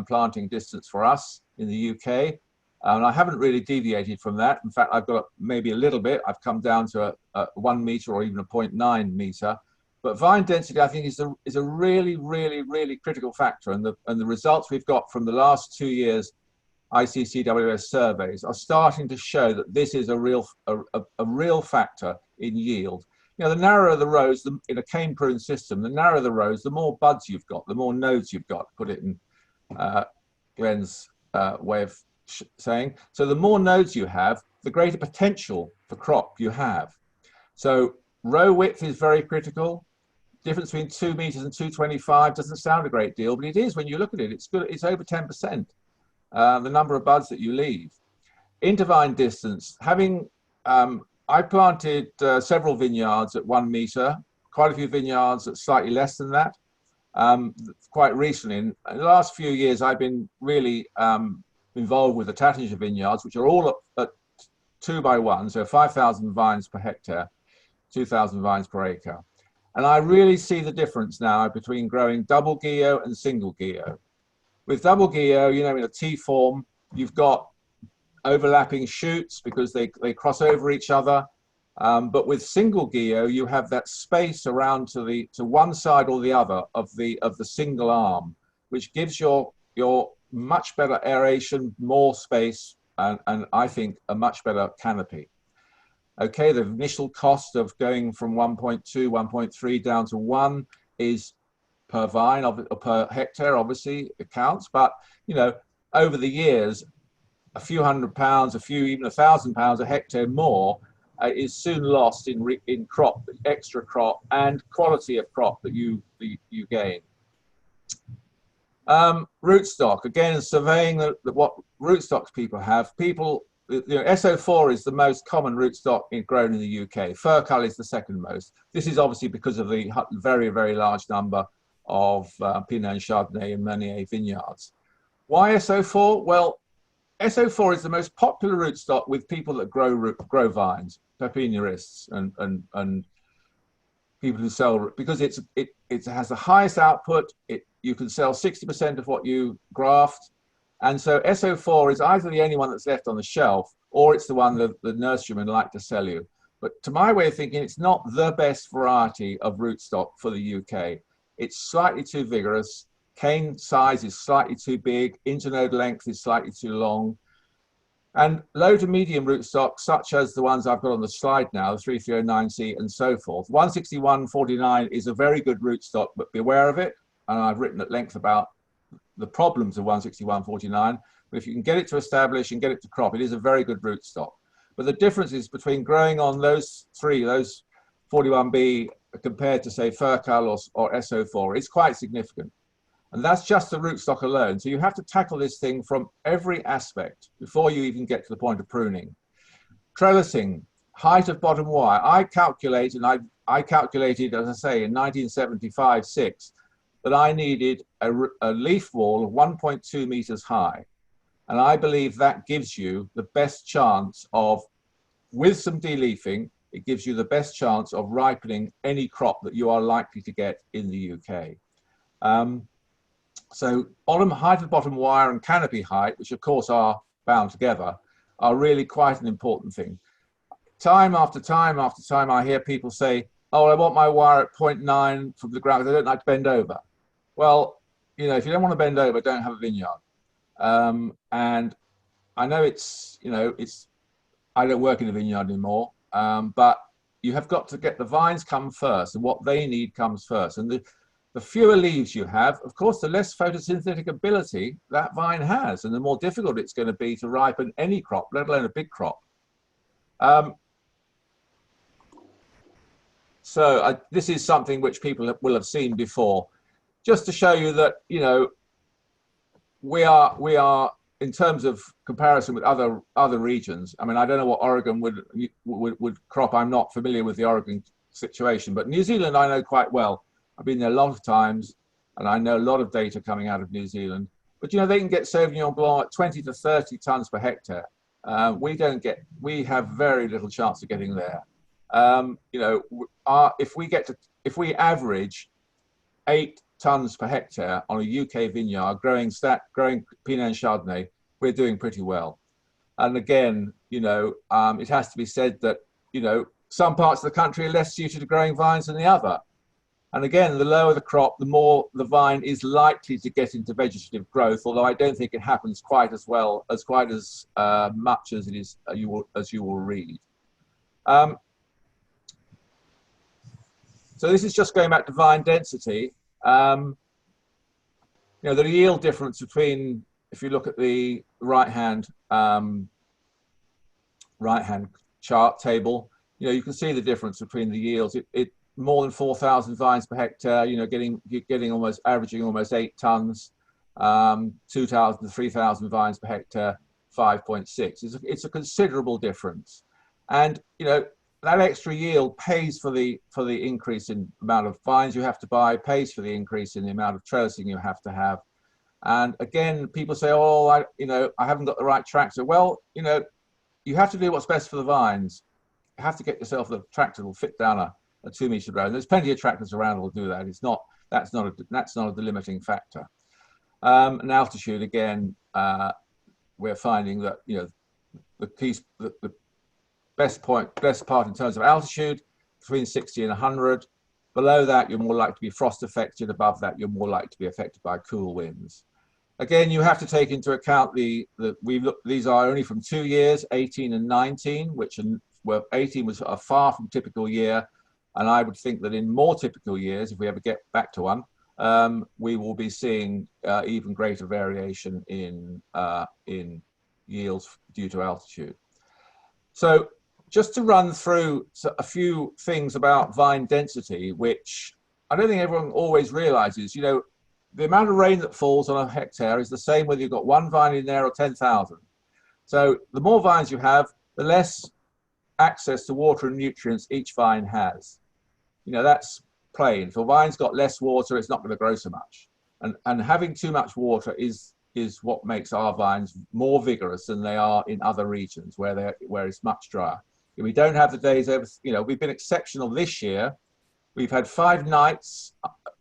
planting distance for us in the UK. And I haven't really deviated from that. In fact, I've got maybe a little bit. I've come down to a 1 meter or even a 0.9 meter. But vine density, I think, is a really, really, really critical factor. And the results we've got from the last 2 years ICCWS surveys are starting to show that this is a real factor in yield. You know, the narrower the rows, in a cane prune system, the narrower the rows, the more buds you've got, the more nodes you've got, put it in Glenn's way of saying. So the more nodes you have, the greater potential for crop you have. So row width is very critical. Difference between 2 meters and 225 doesn't sound a great deal, but it is when you look at it. It's good. It's over 10%. The number of buds that you leave. Intervine distance, having I planted several vineyards at 1 meter, quite a few vineyards at slightly less than that. Quite recently, in the last few years, I've been really involved with the Taittinger vineyards, which are all at 2 by 1, so 5,000 vines per hectare, 2,000 vines per acre. And I really see the difference now between growing double Guyot and single Guyot. With double Guyot, you know, in a T form, you've got overlapping shoots because they cross over each other. But with single Guyot, you have that space around to one side or the other of the single arm, which gives your much better aeration, more space, and I think a much better canopy. Okay, the initial cost of going from 1.2, 1.3 down to 1 is per vine, or per hectare, obviously it counts, but you know, over the years, a few £100, even £1,000 a hectare more is soon lost in crop, extra crop, and quality of crop that you gain. Rootstock, again, surveying what rootstocks people have. You know, SO4 is the most common rootstock grown in the UK. Furcull is the second most. This is obviously because of the very, very large number of Pinot and Chardonnay and Meunier vineyards. Why SO4? Well, SO4 is the most popular rootstock with people that grow vines, pepinierists and people who sell, because it has the highest output. You can sell 60% of what you graft. And so SO4 is either the only one that's left on the shelf, or it's the one that the nurserymen like to sell you. But to my way of thinking, it's not the best variety of rootstock for the UK. It's slightly too vigorous. Cane size is slightly too big. Internode length is slightly too long. And low to medium rootstocks, such as the ones I've got on the slide now, the 3309C and so forth. 16149 is a very good rootstock, but beware of it. And I've written at length about the problems of 16149. But if you can get it to establish and get it to crop, it is a very good rootstock. But the difference is between growing on those 41B, compared to say Furcal or SO4 is quite significant. And that's just the rootstock alone. So you have to tackle this thing from every aspect before you even get to the point of pruning. Trellising, height of bottom wire. I calculated, as I say, in 1975-6, that I needed a leaf wall of 1.2 meters high. And I believe that gives you the best chance of, with some de-leafing, it gives you the best chance of ripening any crop that you are likely to get in the UK. So bottom height of bottom wire and canopy height, which of course are bound together, are really quite an important thing. Time after time after time, I hear people say, oh, I want my wire at 0.9 from the ground because I don't like to bend over. Well, you know, if you don't want to bend over, don't have a vineyard. And I know it's, you know, I don't work in a vineyard anymore, but you have got to get the vines come first, and what they need comes first. And the fewer leaves you have, of course, the less photosynthetic ability that vine has, and the more difficult it's going to be to ripen any crop, let alone a big crop. This is something which people will have seen before, just to show you that, you know, we are in terms of comparison with other regions. I mean, I don't know what Oregon would crop. I'm not familiar with the Oregon situation, but New Zealand I know quite well. I've been there a lot of times, and I know a lot of data coming out of New Zealand. But you know, they can get Sauvignon Blanc at 20 to 30 tons per hectare. We have very little chance of getting there. You know, if we average 8 tons per hectare on a UK vineyard growing Pinot and Chardonnay, we're doing pretty well. And again, you know, it has to be said that, you know, some parts of the country are less suited to growing vines than the other. And again, the lower the crop, the more the vine is likely to get into vegetative growth, although I don't think it happens quite as much as it is as you will read. So this is just going back to vine density. You know, the yield difference between, if you look at the right-hand chart table, you know, you can see the difference between the yields. It more than 4,000 vines per hectare, you know, averaging almost 8 tons, 2,000 to 3,000 vines per hectare, 5.6. It's a considerable difference. And, you know, that extra yield pays for the increase in amount of vines you have to buy, pays for the increase in the amount of trellising you have to have. And again, people say, oh, I haven't got the right tractor. Well, you know, you have to do what's best for the vines. You have to get yourself the tractor that will fit down a 2-meter row. There's plenty of tractors around that will do that. That's not a delimiting factor. And altitude, again, we're finding that, you know, the best part in terms of altitude, between 60 and 100. Below that, you're more likely to be frost affected. Above that, you're more likely to be affected by cool winds. Again, you have to take into account these are only from 2 years, 18 and 19, well, 18 was a far from typical year. And I would think that in more typical years, if we ever get back to one, we will be seeing even greater variation in yields due to altitude. So just to run through a few things about vine density, which I don't think everyone always realizes. You know, the amount of rain that falls on a hectare is the same whether you've got 1 vine in there or 10,000. So the more vines you have, the less access to water and nutrients each vine has. You know, that's plain. If a vine's got less water, it's not going to grow so much. And having too much water is what makes our vines more vigorous than they are in other regions where it's much drier. We don't have the days over, you know, we've been exceptional this year. We've had 5 nights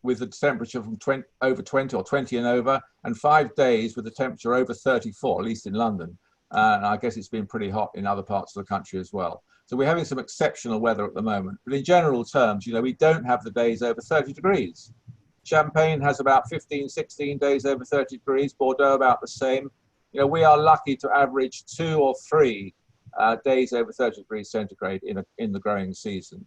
with the temperature from over 20 or 20 and over, and 5 days with the temperature over 34, at least in London. And I guess it's been pretty hot in other parts of the country as well. So we're having some exceptional weather at the moment. But in general terms, you know, we don't have the days over 30 degrees. Champagne has about 15, 16 days over 30 degrees. Bordeaux about the same. You know, we are lucky to average 2 or 3 days over 30 degrees centigrade in the growing season.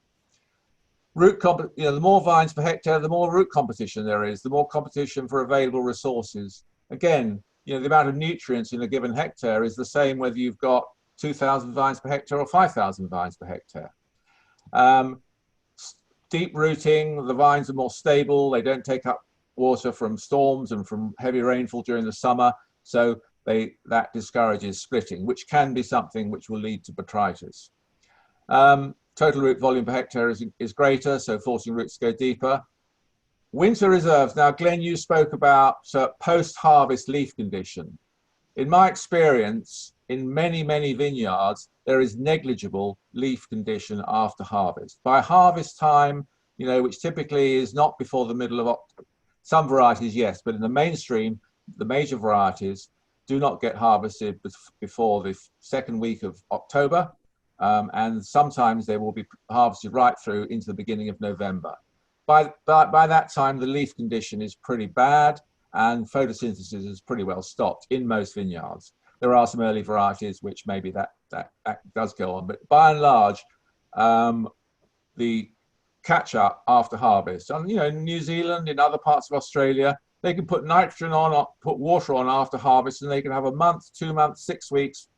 You know, the more vines per hectare, the more root competition there is, the more competition for available resources. Again, you know, the amount of nutrients in a given hectare is the same whether you've got 2,000 vines per hectare or 5,000 vines per hectare. deep rooting, the vines are more stable. They don't take up water from storms and from heavy rainfall during the summer. So that discourages splitting, which can be something which will lead to botrytis. Total root volume per hectare is greater, so forcing roots to go deeper. Winter reserves. Now, Glenn, you spoke about post-harvest leaf condition. In my experience, in many, many vineyards, there is negligible leaf condition after harvest. By harvest time, you know, which typically is not before the middle of October. Some varieties, yes, but in the mainstream, the major varieties do not get harvested before the second week of October. And sometimes they will be harvested right through into the beginning of November. By that time, the leaf condition is pretty bad and photosynthesis is pretty well stopped in most vineyards. There are some early varieties which maybe that does go on, but by and large, the catch up after harvest. And, you know, in New Zealand, in other parts of Australia, they can put nitrogen on, put water on after harvest, and they can have a month, 2 months, 6 weeks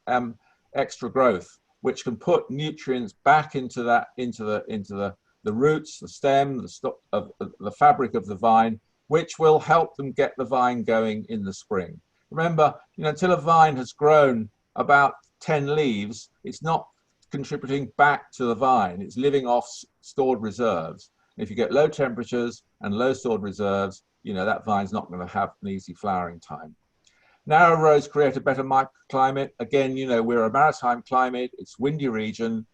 extra growth, which can put nutrients back into the roots, the stem, the fabric of the vine, which will help them get the vine going in the spring. Remember, you know, until a vine has grown about 10 leaves, it's not contributing back to the vine. It's living off stored reserves. And if you get low temperatures and low stored reserves, you know, that vine's not going to have an easy flowering time. Narrow roads create a better microclimate. Again, you know, we're a maritime climate. It's windy region.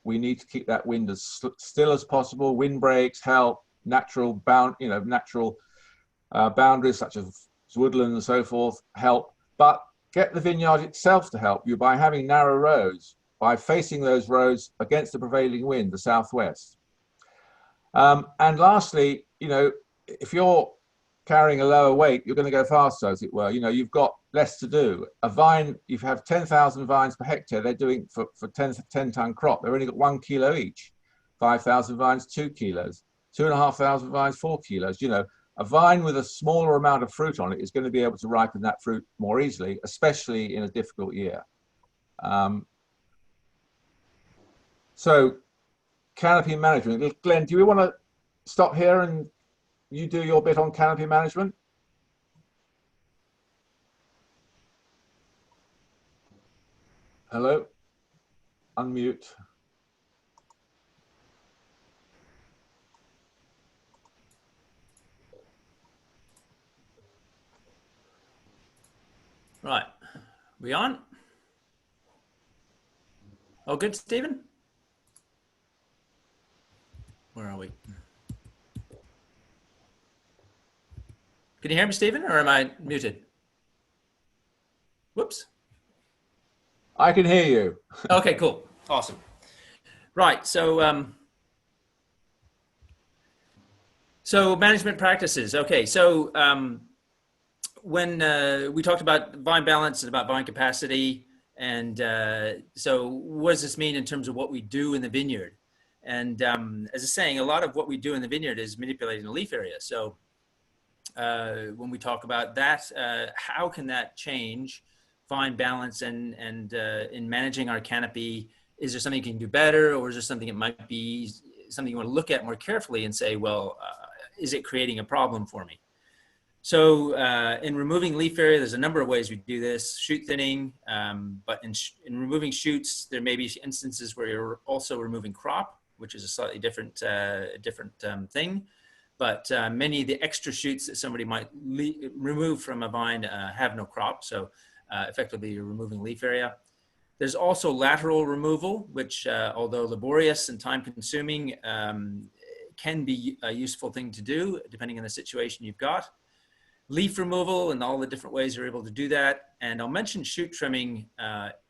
We need to keep that wind as still as possible. Windbreaks help. Natural boundaries such as woodland and so forth help. But get the vineyard itself to help you by having narrow roads, by facing those roads against the prevailing wind, the southwest. And lastly, you know, if you're carrying a lower weight, you're going to go faster, as it were. You know, you've got less to do. A vine, you have 10,000 vines per hectare. They're doing for 10-ton crop. They've only got 1 kilo each. 5,000 vines, 2 kilos. 2,500 vines, 4 kilos. You know, a vine with a smaller amount of fruit on it is going to be able to ripen that fruit more easily, especially in a difficult year. So, canopy management. Glenn, do we want to stop here and you do your bit on canopy management? Hello? Unmute. Right, we on? Oh, good, Stephen? Where are we? Can you hear me, Stephen, or am I muted? Whoops. I can hear you. Okay, cool, awesome. Right, so so management practices. Okay, so when we talked about vine balance and about vine capacity, and so what does this mean in terms of what we do in the vineyard? And as I was saying, a lot of what we do in the vineyard is manipulating the leaf area. So when we talk about that, how can that change vine balance and in managing our canopy? Is there something you can do better, or is there something that might be something you want to look at more carefully and say, well, is it creating a problem for me? So in removing leaf area, there's a number of ways we do this. Shoot thinning, but in removing shoots, there may be instances where you're also removing crop, which is a slightly different thing. But many of the extra shoots that somebody might remove from a vine have no crop, so effectively you're removing leaf area. There's also lateral removal, which although laborious and time consuming, can be a useful thing to do depending on the situation you've got. Leaf removal and all the different ways you're able to do that. And I'll mention shoot trimming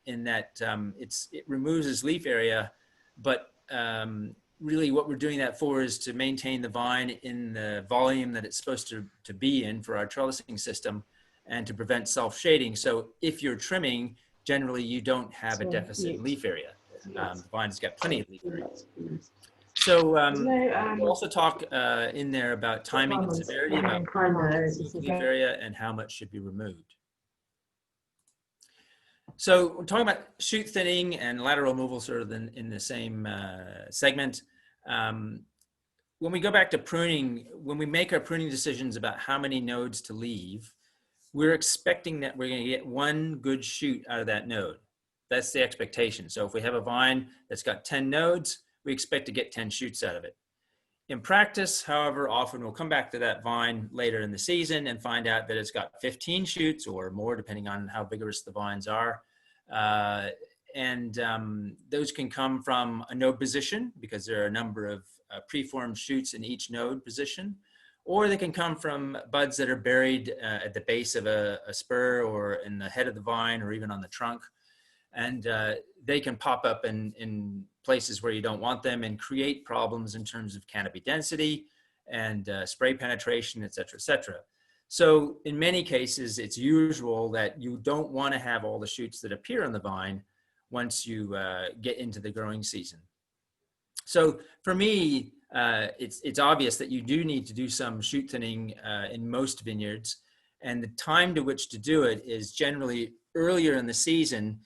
in that it removes leaf area, but really what we're doing that for is to maintain the vine in the volume that it's supposed to be in for our trellising system and to prevent self-shading. So if you're trimming, generally you don't have a deficit in leaf area. The vine's got plenty of leaf area. So we'll also talk in there about timing and severity, about leaf area and how much should be removed. So we're talking about shoot thinning and lateral removal sort of in the same segment. When we go back to pruning, when we make our pruning decisions about how many nodes to leave, we're expecting that we're going to get one good shoot out of that node. That's the expectation. So if we have a vine that's got 10 nodes, we expect to get 10 shoots out of it. In practice, however, often we'll come back to that vine later in the season and find out that it's got 15 shoots or more, depending on how vigorous the vines are. Those can come from a node position, because there are a number of preformed shoots in each node position, or they can come from buds that are buried at the base of a spur or in the head of the vine or even on the trunk. And they can pop up in places where you don't want them and create problems in terms of canopy density and spray penetration, et cetera, et cetera. So in many cases, it's usual that you don't want to have all the shoots that appear on the vine once you get into the growing season. So for me, it's obvious that you do need to do some shoot thinning in most vineyards, and the time to which to do it is generally earlier in the season,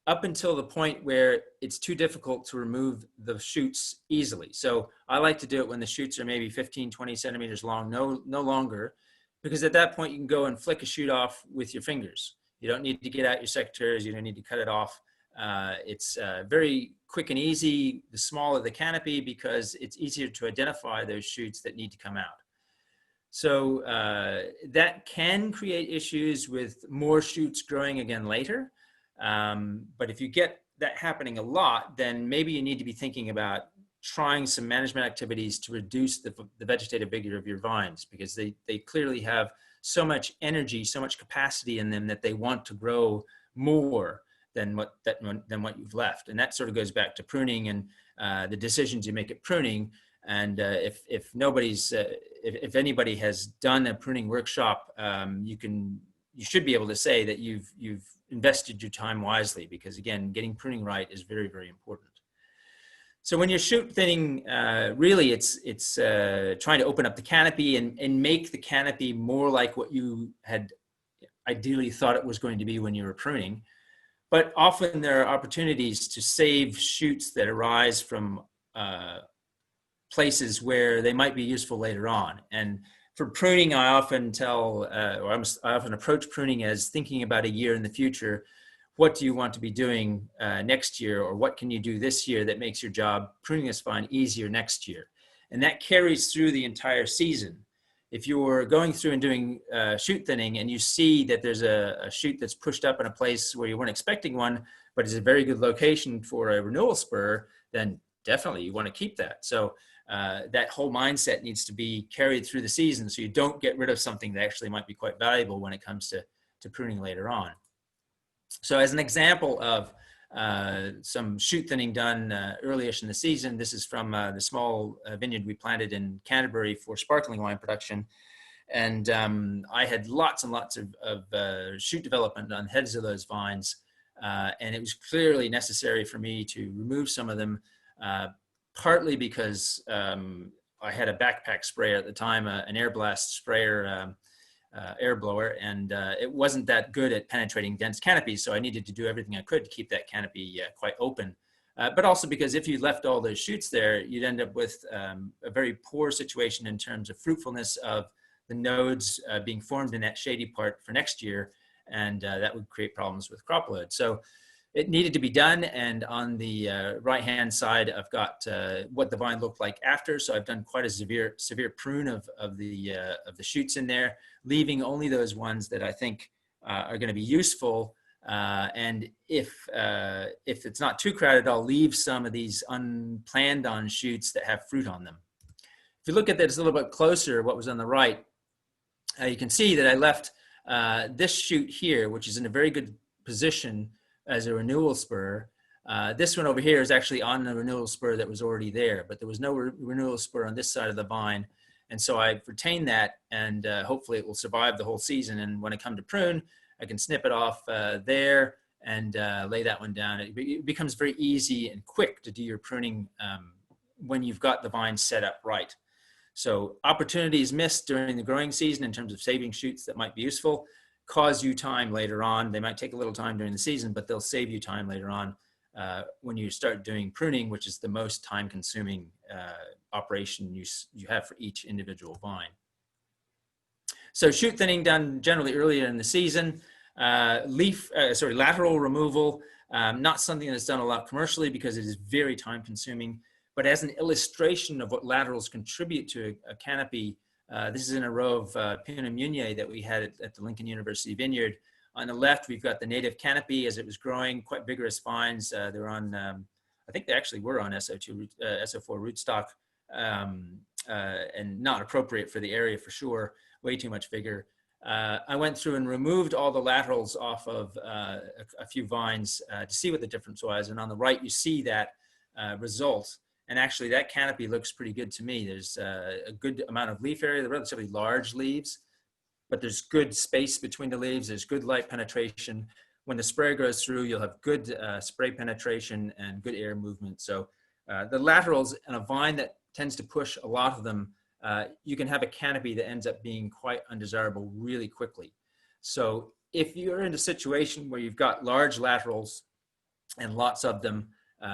up until the point where it's too difficult to remove the shoots easily. So I like to do it when the shoots are maybe 15, 20 centimeters long, no longer, because at that point you can go and flick a shoot off with your fingers. You don't need to get out your secateurs, you don't need to cut it off. It's very quick and easy, the smaller the canopy, because it's easier to identify those shoots that need to come out. So that can create issues with more shoots growing again later. But if you get that happening a lot, then maybe you need to be thinking about trying some management activities to reduce the vegetative vigor of your vines, because they clearly have so much energy, so much capacity in them that they want to grow more than what you've left. And that sort of goes back to pruning and the decisions you make at pruning. And if anybody has done a pruning workshop, you should be able to say that you've invested your time wisely, because again, getting pruning right is very, very important. So when you're shoot thinning, really it's trying to open up the canopy and make the canopy more like what you had ideally thought it was going to be when you were pruning. But often there are opportunities to save shoots that arise from places where they might be useful later on. And for pruning, I often I often approach pruning as thinking about a year in the future. What do you want to be doing next year, or what can you do this year that makes your job pruning this vine easier next year? And that carries through the entire season. If you're going through and doing shoot thinning and you see that there's a shoot that's pushed up in a place where you weren't expecting one, but is a very good location for a renewal spur, then definitely you want to keep that. So that whole mindset needs to be carried through the season, so you don't get rid of something that actually might be quite valuable when it comes to pruning later on. So as an example of some shoot thinning done early-ish in the season, this is from the small vineyard we planted in Canterbury for sparkling wine production. And I had lots and lots of shoot development on the heads of those vines. And it was clearly necessary for me to remove some of them, partly because I had a backpack sprayer at the time, an air blast sprayer, air blower, and it wasn't that good at penetrating dense canopies, so I needed to do everything I could to keep that canopy quite open. But also because if you left all those shoots there, you'd end up with a very poor situation in terms of fruitfulness of the nodes being formed in that shady part for next year, and that would create problems with crop load. So it needed to be done, and on the right-hand side, I've got what the vine looked like after. So I've done quite a severe prune of the shoots in there, leaving only those ones that I think are going to be useful. And if it's not too crowded, I'll leave some of these unplanned on shoots that have fruit on them. If you look at this a little bit closer, what was on the right, you can see that I left this shoot here, which is in a very good position as a renewal spur. This one over here is actually on the renewal spur that was already there, but there was no renewal spur on this side of the vine. And so I've retained that, and hopefully it will survive the whole season. And when I come to prune, I can snip it off there and lay that one down. It becomes very easy and quick to do your pruning when you've got the vine set up right. So opportunities missed during the growing season in terms of saving shoots that might be useful cause you time later on. They might take a little time during the season, but they'll save you time later on when you start doing pruning, which is the most time-consuming operation you have for each individual vine. So shoot thinning done generally earlier in the season. Lateral removal, not something that's done a lot commercially because it is very time-consuming. But as an illustration of what laterals contribute to a canopy, this is in a row of Pinot Meunier that we had at the Lincoln University Vineyard. On the left, we've got the native canopy as it was growing, quite vigorous vines. They're on, I think they actually were on SO4 rootstock, and not appropriate for the area for sure, way too much vigor. I went through and removed all the laterals off of a few vines to see what the difference was. And on the right, you see that result. And actually that canopy looks pretty good to me. There's a good amount of leaf area, they're relatively large leaves, but there's good space between the leaves. There's good light penetration. When the spray goes through, you'll have good spray penetration and good air movement. So the laterals in a vine that tends to push a lot of them, you can have a canopy that ends up being quite undesirable really quickly. So if you're in a situation where you've got large laterals and lots of them,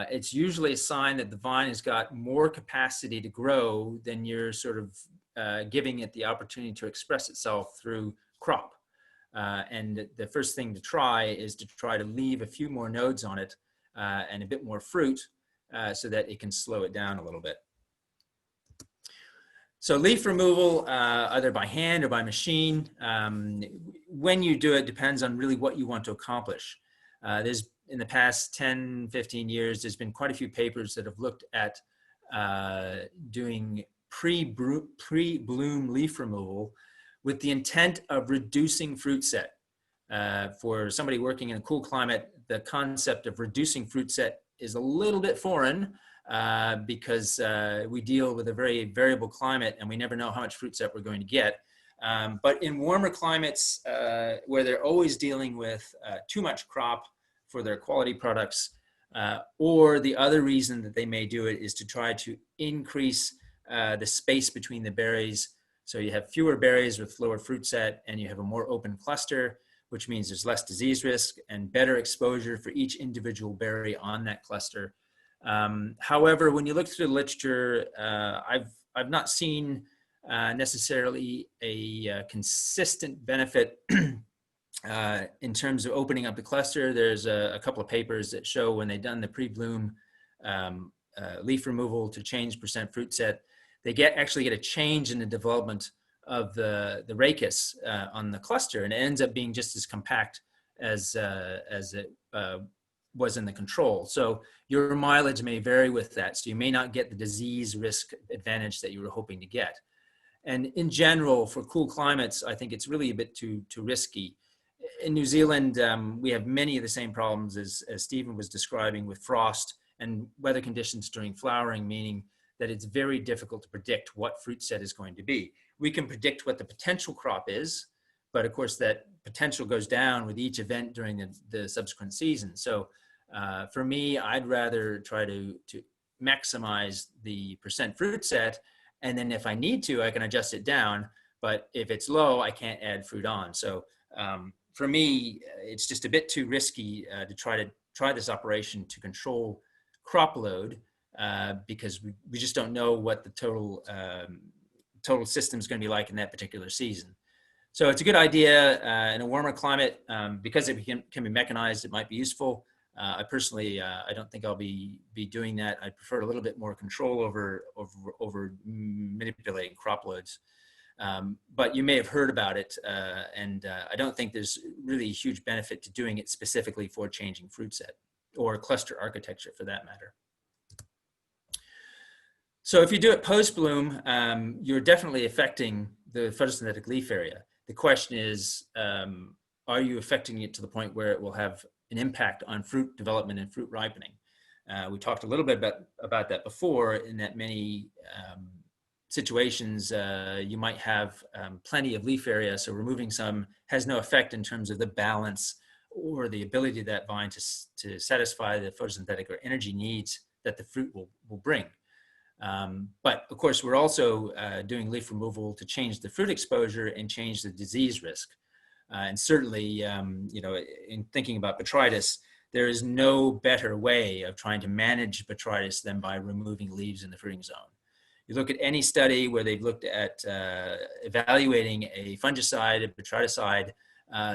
it's usually a sign that the vine has got more capacity to grow than you're sort of giving it the opportunity to express itself through crop. And the first thing to try is to try to leave a few more nodes on it and a bit more fruit so that it can slow it down a little bit. So leaf removal, either by hand or by machine, when you do it depends on really what you want to accomplish. There's in the past 10, 15 years, there's been quite a few papers that have looked at doing pre-bloom leaf removal with the intent of reducing fruit set. For somebody working in a cool climate, the concept of reducing fruit set is a little bit foreign because we deal with a very variable climate and we never know how much fruit set we're going to get. But in warmer climates where they're always dealing with too much crop for their quality products, or the other reason that they may do it is to try to increase the space between the berries. So you have fewer berries with lower fruit set and you have a more open cluster, which means there's less disease risk and better exposure for each individual berry on that cluster. However, when you look through the literature, I've not seen necessarily a consistent benefit in terms of opening up the cluster. There's a couple of papers that show when they've done the pre-bloom leaf removal to change percent fruit set, they actually get a change in the development of the rachis on the cluster, and it ends up being just as compact as it was in the control. So your mileage may vary with that. So you may not get the disease risk advantage that you were hoping to get. And in general, for cool climates, I think it's really a bit too risky. In New Zealand, we have many of the same problems as Stephen was describing with frost and weather conditions during flowering, meaning that it's very difficult to predict what fruit set is going to be. We can predict what the potential crop is, but of course that potential goes down with each event during the subsequent season. So for me, I'd rather try to maximize the percent fruit set, and then if I need to, I can adjust it down, but if it's low, I can't add fruit on. So for me, it's just a bit too risky to try this operation to control crop load because we just don't know what the total system is going to be like in that particular season. So it's a good idea in a warmer climate because it can be mechanized. It might be useful. I personally, I don't think I'll be doing that. I prefer a little bit more control over manipulating crop loads. But you may have heard about it, and I don't think there's really a huge benefit to doing it specifically for changing fruit set or cluster architecture for that matter. So if you do it post-bloom, you're definitely affecting the photosynthetic leaf area. The question is, are you affecting it to the point where it will have an impact on fruit development and fruit ripening? We talked a little bit about that before, in that many situations you might have plenty of leaf area, so removing some has no effect in terms of the balance or the ability of that vine to satisfy the photosynthetic or energy needs that the fruit will bring. But of course, we're also doing leaf removal to change the fruit exposure and change the disease risk. And certainly, you know, in thinking about botrytis, there is no better way of trying to manage botrytis than by removing leaves in the fruiting zone. You look at any study where they've looked at evaluating a fungicide, a botryticide,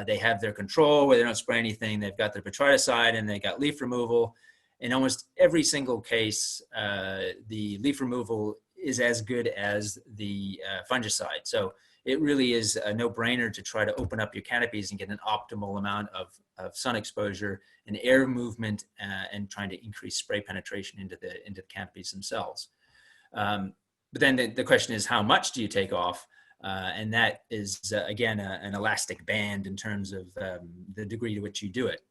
they have their control where they don't spray anything. They've got their botryticide and they got leaf removal. In almost every single case, the leaf removal is as good as the fungicide. So it really is a no-brainer to try to open up your canopies and get an optimal amount of sun exposure and air movement, and trying to increase spray penetration into the canopies themselves. But then the question is, how much do you take off? And that is, again, an elastic band in terms of the degree to which you do it.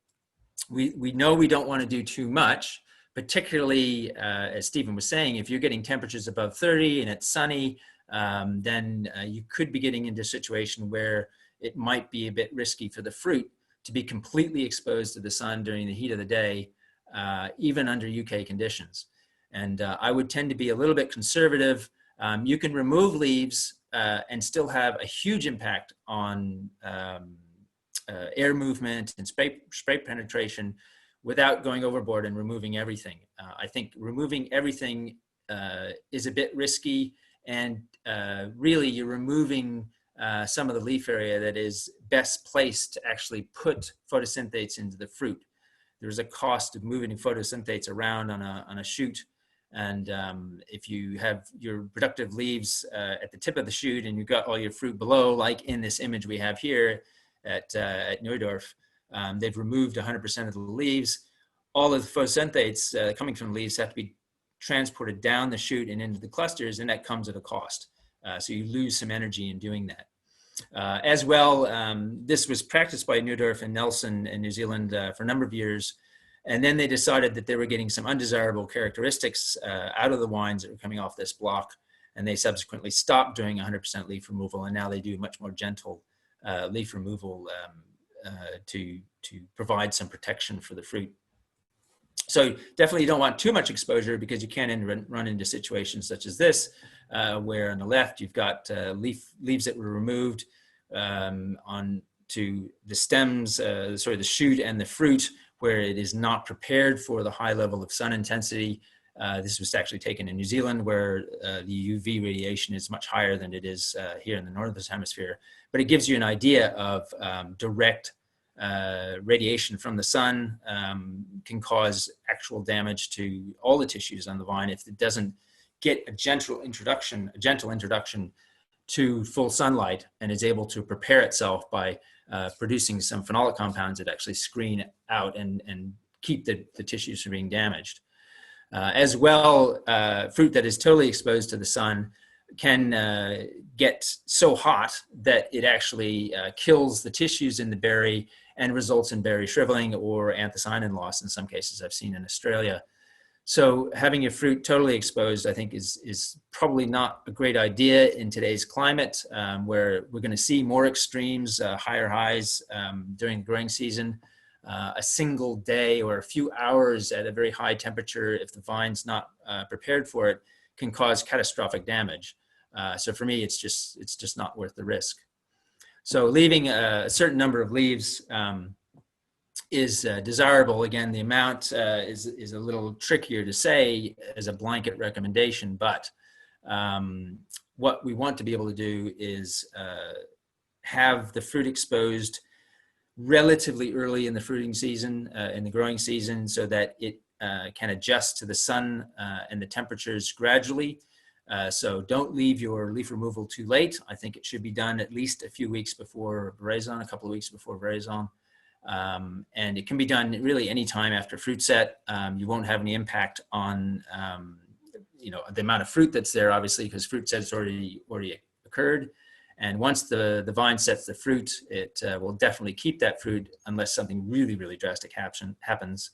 We know we don't want to do too much, particularly, as Stephen was saying, if you're getting temperatures above 30 and it's sunny, then you could be getting into a situation where it might be a bit risky for the fruit to be completely exposed to the sun during the heat of the day, even under UK conditions. And I would tend to be a little bit conservative. You can remove leaves and still have a huge impact on air movement and spray penetration without going overboard and removing everything. I think removing everything is a bit risky, and really you're removing some of the leaf area that is best placed to actually put photosynthates into the fruit. There's a cost of moving photosynthates around on a shoot. And if you have your productive leaves at the tip of the shoot and you've got all your fruit below, like in this image we have here at Neudorf, they've removed 100% of the leaves. All of the photosynthetes coming from the leaves have to be transported down the shoot and into the clusters, and that comes at a cost. So you lose some energy in doing that. As well, this was practiced by Neudorf and Nelson in New Zealand for a number of years. And then they decided that they were getting some undesirable characteristics out of the wines that were coming off this block. And they subsequently stopped doing 100% leaf removal. And now they do much more gentle leaf removal to provide some protection for the fruit. So definitely you don't want too much exposure, because you can run into situations such as this, where on the left you've got leaves that were removed onto the stems, the shoot and the fruit, where it is not prepared for the high level of sun intensity. This was actually taken in New Zealand, where the UV radiation is much higher than it is here in the Northern Hemisphere. But it gives you an idea of direct radiation from the sun can cause actual damage to all the tissues on the vine if it doesn't get a gentle introduction to full sunlight, and is able to prepare itself by producing some phenolic compounds that actually screen out and keep the tissues from being damaged. As well, fruit that is totally exposed to the sun can get so hot that it actually kills the tissues in the berry and results in berry shriveling or anthocyanin loss in some cases I've seen in Australia. So having your fruit totally exposed, I think, is probably not a great idea in today's climate, where we're going to see more extremes, higher highs during the growing season. A single day or a few hours at a very high temperature, if the vine's not prepared for it, can cause catastrophic damage. So for me, it's just not worth the risk. So leaving a certain number of leaves is desirable. Again, the amount is a little trickier to say as a blanket recommendation, but what we want to be able to do is have the fruit exposed relatively early in the fruiting season, in the growing season, so that it can adjust to the sun and the temperatures gradually. So don't leave your leaf removal too late. I think it should be done at least a few weeks before veraison, a couple of weeks before veraison. And it can be done really any time after fruit set. You won't have any impact on the amount of fruit that's there, obviously, because fruit set has already occurred. And once the vine sets the fruit, it will definitely keep that fruit unless something really, really drastic happens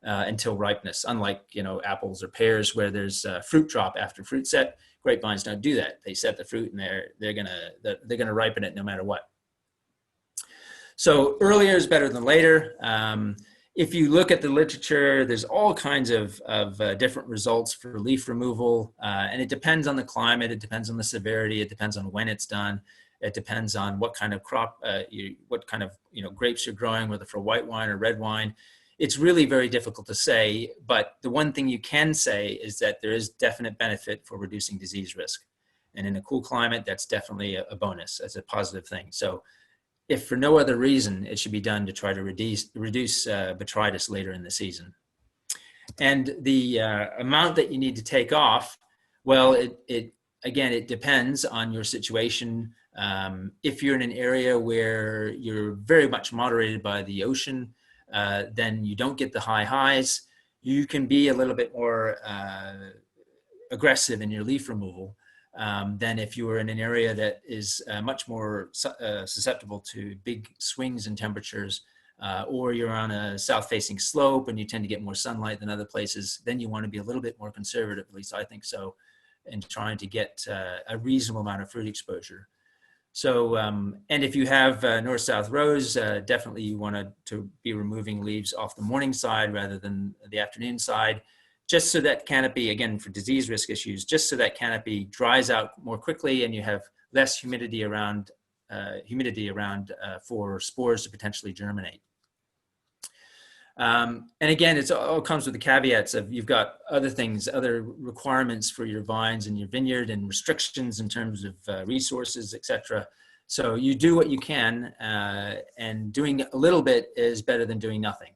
until ripeness. Unlike apples or pears, where there's fruit drop after fruit set, grapevines don't do that. They set the fruit and they're gonna ripen it no matter what. So earlier is better than later. If you look at the literature, there's all kinds of different results for leaf removal, and it depends on the climate, it depends on the severity, it depends on when it's done, it depends on what kind of crop, what kind of grapes you're growing, whether for white wine or red wine. it's really very difficult to say, but the one thing you can say is that there is definite benefit for reducing disease risk. And in a cool climate, that's definitely a bonus. That's a positive thing. So if for no other reason, it should be done to try to reduce botrytis later in the season. And the amount that you need to take off, well, again, it depends on your situation. If you're in an area where you're very much moderated by the ocean, then you don't get the high highs. You can be a little bit more aggressive in your leaf removal than if you were in an area that is much more susceptible to big swings in temperatures, or you're on a south-facing slope and you tend to get more sunlight than other places. Then you want to be a little bit more conservative, at least I think so, in trying to get a reasonable amount of fruit exposure. So, and if you have north-south rows, definitely you want to be removing leaves off the morning side rather than the afternoon side, just so that canopy, again, for disease risk issues, just so that canopy dries out more quickly and you have less humidity around for spores to potentially germinate. And again, it all comes with the caveats of you've got other things, other requirements for your vines and your vineyard and restrictions in terms of resources, etc. So you do what you can, and doing a little bit is better than doing nothing.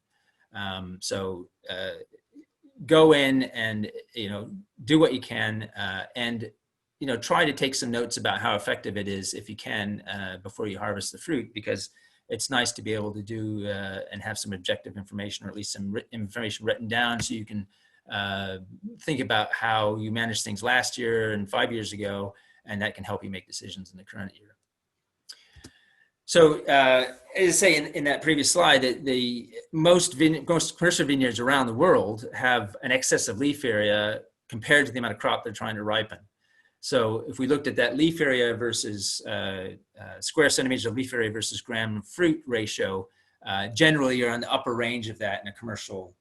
Go in and, do what you can, and, try to take some notes about how effective it is if you can before you harvest the fruit, because it's nice to be able to do and have some objective information, or at least some information written down, so you can think about how you managed things last year and 5 years ago, and that can help you make decisions in the current year. So as I say in that previous slide, that most commercial vineyards around the world have an excess of leaf area compared to the amount of crop they're trying to ripen. So if we looked at that leaf area versus square centimeters of leaf area versus gram fruit ratio, generally you're on the upper range of that in a commercial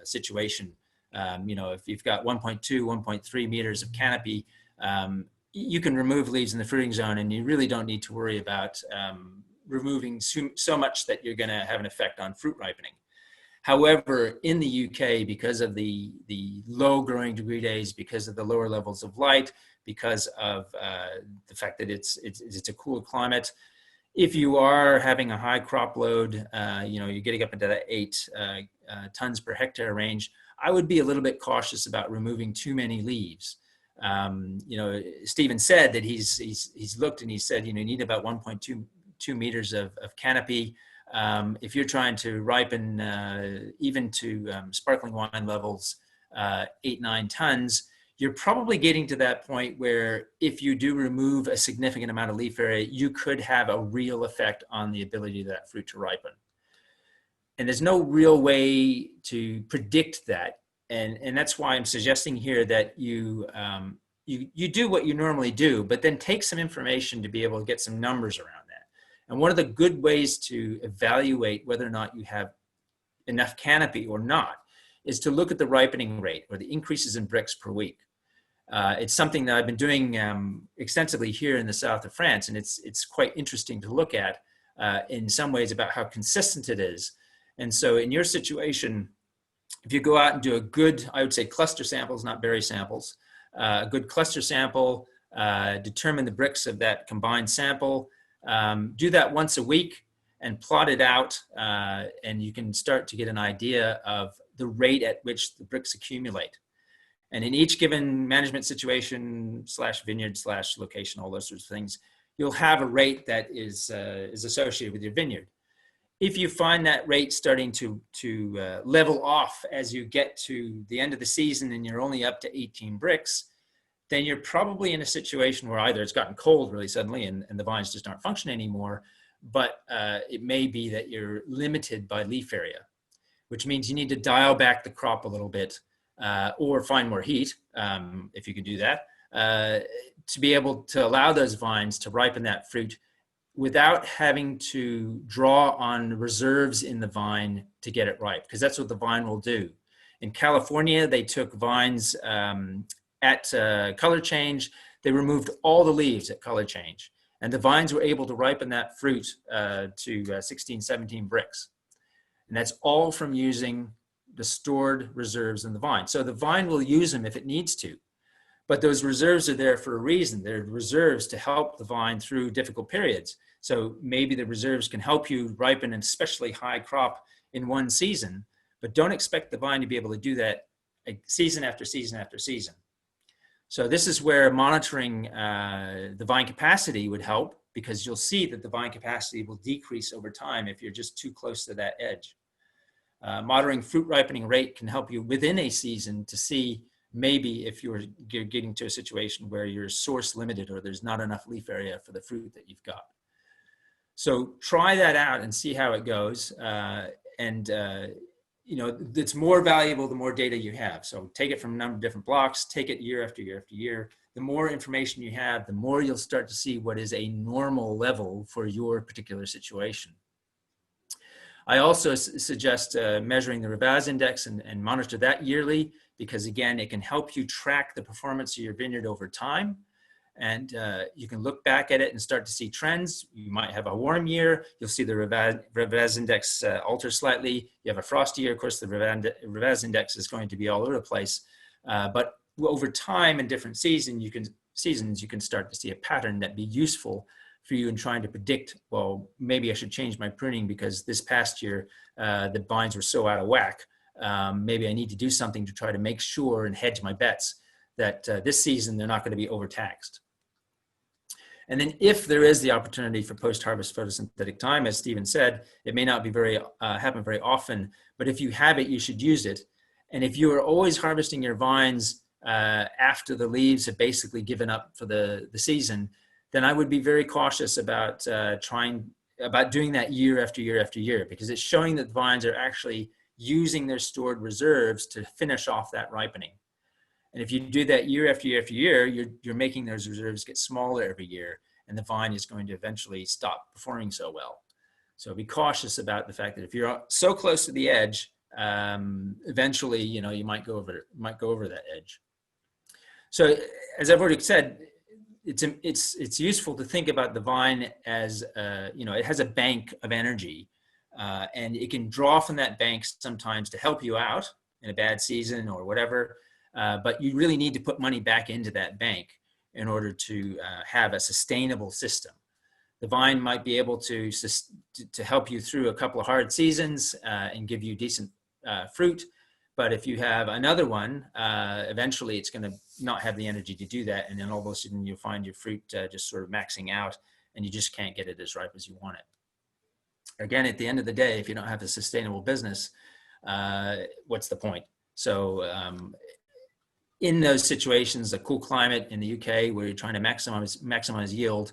situation. If you've got 1.2, 1.3 meters of canopy, you can remove leaves in the fruiting zone, and you really don't need to worry about removing so much that you're going to have an effect on fruit ripening. However, in the UK, because of the low growing degree days, because of the lower levels of light, because of the fact that it's a cool climate, if you are having a high crop load, you're getting up into that 8 tons per hectare range, I would be a little bit cautious about removing too many leaves. Stephen said that he's looked and he said, you need about 1.2 meters of canopy. If you're trying to ripen even to sparkling wine levels, 8-9 tons, you're probably getting to that point where if you do remove a significant amount of leaf area, you could have a real effect on the ability of that fruit to ripen. And there's no real way to predict that. And that's why I'm suggesting here that you do what you normally do, but then take some information to be able to get some numbers around that. And one of the good ways to evaluate whether or not you have enough canopy or not is to look at the ripening rate, or the increases in bricks per week. It's something that I've been doing extensively here in the south of France, and it's quite interesting to look at in some ways about how consistent it is. And so in your situation, if you go out and do a good, I would say cluster samples, not berry samples, a good cluster sample, determine the bricks of that combined sample, do that once a week and plot it out, and you can start to get an idea of the rate at which the bricks accumulate. And in each given management situation / vineyard / location, all those sorts of things, you'll have a rate that is associated with your vineyard. If you find that rate starting to level off as you get to the end of the season and you're only up to 18 bricks, then you're probably in a situation where either it's gotten cold really suddenly and the vines just aren't functioning anymore, but it may be that you're limited by leaf area, which means you need to dial back the crop a little bit, or find more heat, if you can do that, to be able to allow those vines to ripen that fruit without having to draw on reserves in the vine to get it ripe, because that's what the vine will do. In California, they took vines at color change. They removed all the leaves at color change, and the vines were able to ripen that fruit to 16, 17 bricks. And that's all from using the stored reserves in the vine. So the vine will use them if it needs to, but those reserves are there for a reason. They're reserves to help the vine through difficult periods. So maybe the reserves can help you ripen an especially high crop in one season, but don't expect the vine to be able to do that season after season after season. So this is where monitoring the vine capacity would help, because you'll see that the vine capacity will decrease over time if you're just too close to that edge. Monitoring fruit ripening rate can help you within a season to see maybe if you're getting to a situation where you're source limited or there's not enough leaf area for the fruit that you've got. So try that out and see how it goes. You know, it's more valuable the more data you have. So take it from a number of different blocks, take it year after year after year. The more information you have, the more you'll start to see what is a normal level for your particular situation. I also suggest measuring the Ravaz index and monitor that yearly, because again, it can help you track the performance of your vineyard over time. And you can look back at it and start to see trends. You might have a warm year, you'll see the Ravaz index alter slightly. You have a frosty year, of course, the Ravaz index is going to be all over the place. But over time in different seasons, you can start to see a pattern that'd be useful for you in trying to predict, well, maybe I should change my pruning because this past year the vines were so out of whack. Maybe I need to do something to try to make sure and hedge my bets that this season they're not going to be overtaxed. And then if there is the opportunity for post-harvest photosynthetic time, as Stephen said, it may not be happen very often, but if you have it, you should use it. And if you are always harvesting your vines after the leaves have basically given up for the season, then I would be very cautious about doing that year after year after year, because it's showing that the vines are actually using their stored reserves to finish off that ripening. And if you do that year after year after year, you're making those reserves get smaller every year, and the vine is going to eventually stop performing so well. So be cautious about the fact that if you're so close to the edge, eventually, you know, you might go over that edge. So as I've already said, it's useful to think about the vine as you know, it has a bank of energy, and it can draw from that bank sometimes to help you out in a bad season or whatever. But you really need to put money back into that bank in order to have a sustainable system. The vine might be able to help you through a couple of hard seasons and give you decent fruit. But if you have another one, eventually it's going to not have the energy to do that. And then all of a sudden you'll find your fruit just sort of maxing out, and you just can't get it as ripe as you want it. Again, at the end of the day, if you don't have a sustainable business, what's the point? So in those situations, a cool climate in the UK where you're trying to maximize yield,